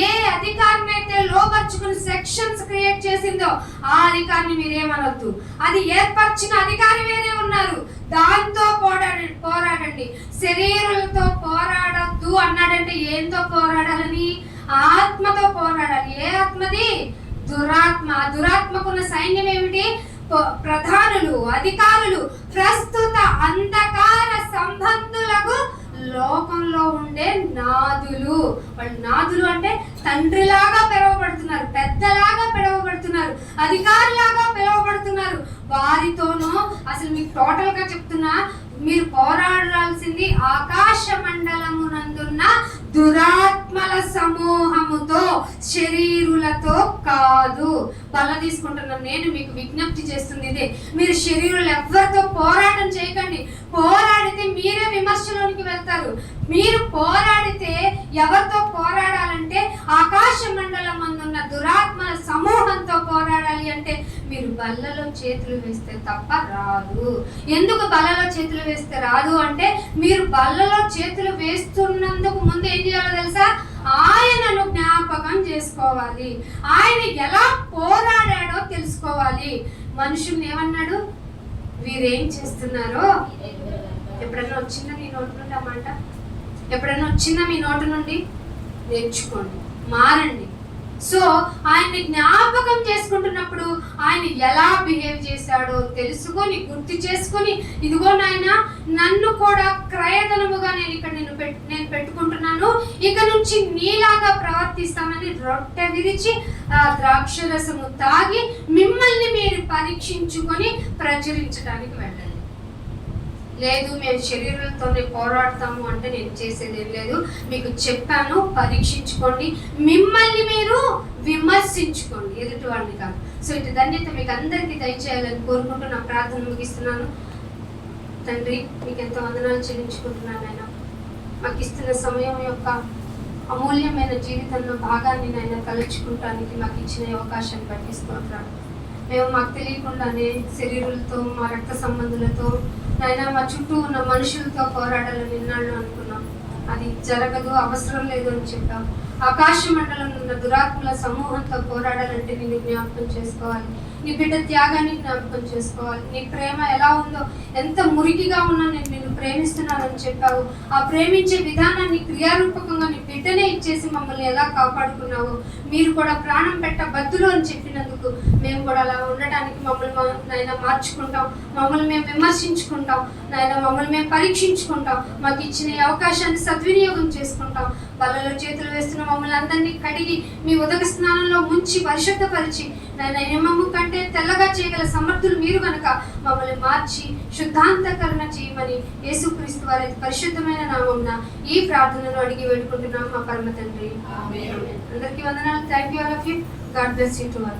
[SPEAKER 1] ఏ అధికారిని అయితే లోపరుచుకుని సెక్షన్స్ క్రియేట్ చేసిందో ఆ అధికారిని మీరేమనొద్దు. అది ఏర్పరిచిన అధికారి వేరే ఉన్నారు, దాంతో పోరాడండి. శరీరులతో పోరాడద్దు అన్నాడంటే ఏంతో పోరాడాలని? ఆత్మతో పోరాడాలి. ఏ ఆత్మది? దురాత్మ. దురాత్మకున్న సైన్యం ఏమిటి? ప్రధానులు, అధికారులు, ప్రస్తుత అంధకార సంబంధులకు లోకంలో ఉండే నాదులు. వాళ్ళు నాదులు అంటే తండ్రిలాగా పిలువబడుతున్నారు, పెద్దలాగా పిలువబడుతున్నారు, అధికారులాగా పిలువబడుతున్నారు. వారితోనూ అసలు మీకు టోటల్ గా చెప్తున్నా, మీరు పోరాడాల్సింది ఆకాశ మండలమునందున్న దురాత్మల సమూహముతో, శరీరులతో కాదు. బల్ల తీసుకుంటున్నాను నేను, మీకు విజ్ఞప్తి చేస్తుంది ఇదే. మీరు శరీరులు ఎవరితో పోరాటం చేయకండి. పోరాడితే మీరే విమర్శలోనికి వెళ్తారు. మీరు పోరాడితే ఎవరితో పోరాడాలంటే ఆకాశ మండలం అందున్న దురాత్మల సమూహంతో పోరాడాలి. అంటే మీరు బల్లలో చేతులు వేస్తే తప్ప రాదు. ఎందుకు బల్లలో చేతులు వేస్తే రాదు అంటే, మీరు బల్లలో చేతులు వేస్తున్నందుకు ముందు ఏం చేయాలో తెలుసా? ఆయనను జ్ఞాపకం చేసుకోవాలి, ఆయన ఎలా పోరాడాడో తెలుసుకోవాలి. మనుషుల్ని ఏమన్నాడు? వీరేం చేస్తున్నారో ఎప్పుడన్నా వచ్చిందా నీ నోటి నుండి ఆ మాట? ఎప్పుడన్నా వచ్చిందా మీ నోటి నుండి? నేర్చుకోండి, మారండి. సో ఆయన్ని జ్ఞాపకం చేసుకుంటున్నప్పుడు ఆయన ఎలా బిహేవ్ చేశాడో తెలుసుకొని గుర్తు చేసుకొని, ఇదిగో నాయన నన్ను కూడా క్రయధనముగా నేను పెట్టుకుంటున్నాను, ఇక నుంచి నీలాగా ప్రవర్తిస్తానని రొట్టె విరిచి ఆ ద్రాక్షరసము తాగి మిమ్మల్ని మీరు పరీక్షించుకొని ప్రచురించడానికి వెళ్ళండి. లేదు మేము శరీరాలతోనే పోరాడతాము అంటే నేను చేసేదేం లేదు. మీకు చెప్పాను, పరీక్షించుకోండి, మిమ్మల్ని మీరు విమర్శించుకోండి, ఎదుటి వాళ్ళని కాదు. సో ఇటు ధన్యత మీకు అందరికీ దయచేయాలని కోరుకుంటూ నా ప్రార్థన ముగిస్తున్నాను. తండ్రి, మీకు ఎంతో వందనాలు చెల్లించుకుంటున్నాను. ఆయన మాకు ఇస్తున్న సమయం యొక్క అమూల్యమైన జీవితంలో భాగాన్ని నాయన తలుచుకుంటానికి మాకు ఇచ్చిన అవకాశాన్ని పట్టిస్తున్నాను. మేము మాకు తెలియకుండానే శరీరులతో, మా రక్త సంబంధులతో, నాయన మా చుట్టూ ఉన్న మనుషులతో పోరాడాలని నిన్నాళ్ళు అనుకున్నాం. అది జరగదు, అవసరం లేదు అని చెప్పాం. ఆకాశ మండలం ఉన్న దురాత్మల సమూహంతో పోరాడాలంటే నిన్ను జ్ఞాపకం చేసుకోవాలి, నీ బిడ్డ త్యాగాన్ని జ్ఞాపకం చేసుకోవాలి. నీ ప్రేమ ఎలా ఉందో, ఎంత మురికిగా ఉన్నా నేను నిన్ను ప్రేమిస్తున్నానని చెప్పావు. ఆ ప్రేమించే విధానాన్ని క్రియారూపకంగా నీ బిడ్డనే ఇచ్చేసి మమ్మల్ని ఎలా కాపాడుకున్నావు. మీరు కూడా ప్రాణం పెట్టబద్దులు అని చెప్పినందుకు మేము కూడా అలా ఉండటానికి మమ్మల్ని నాయన మార్చుకుంటాం, మమ్మల్ని మేము విమర్శించుకుంటాం, నాయన మమ్మల్ని మేము పరీక్షించుకుంటాం, మాకు ఇచ్చిన అవకాశాన్ని సద్వినియోగం చేసుకుంటాం. బలలో చేతులు వేస్తున్న మమ్మల్ని అందరినీ కడిగి మీ ఉదక స్నానంలో ముంచి పరిశుద్ధపరిచి నాయన హిమము కంటే తెల్లగా చేయగల సమర్థులు మీరు కనుక మమ్మల్ని మార్చి శుద్ధాంతకరణ చేయమని యేసుక్రీస్తు వారి పరిశుద్ధమైన నామమున ఈ ప్రార్థనను అడిగి వేడుకుంటున్నాం మా పరమ తండ్రి. ఆమేన్. అందరికీ వందనాలు. Thank you all of you. God bless you to all.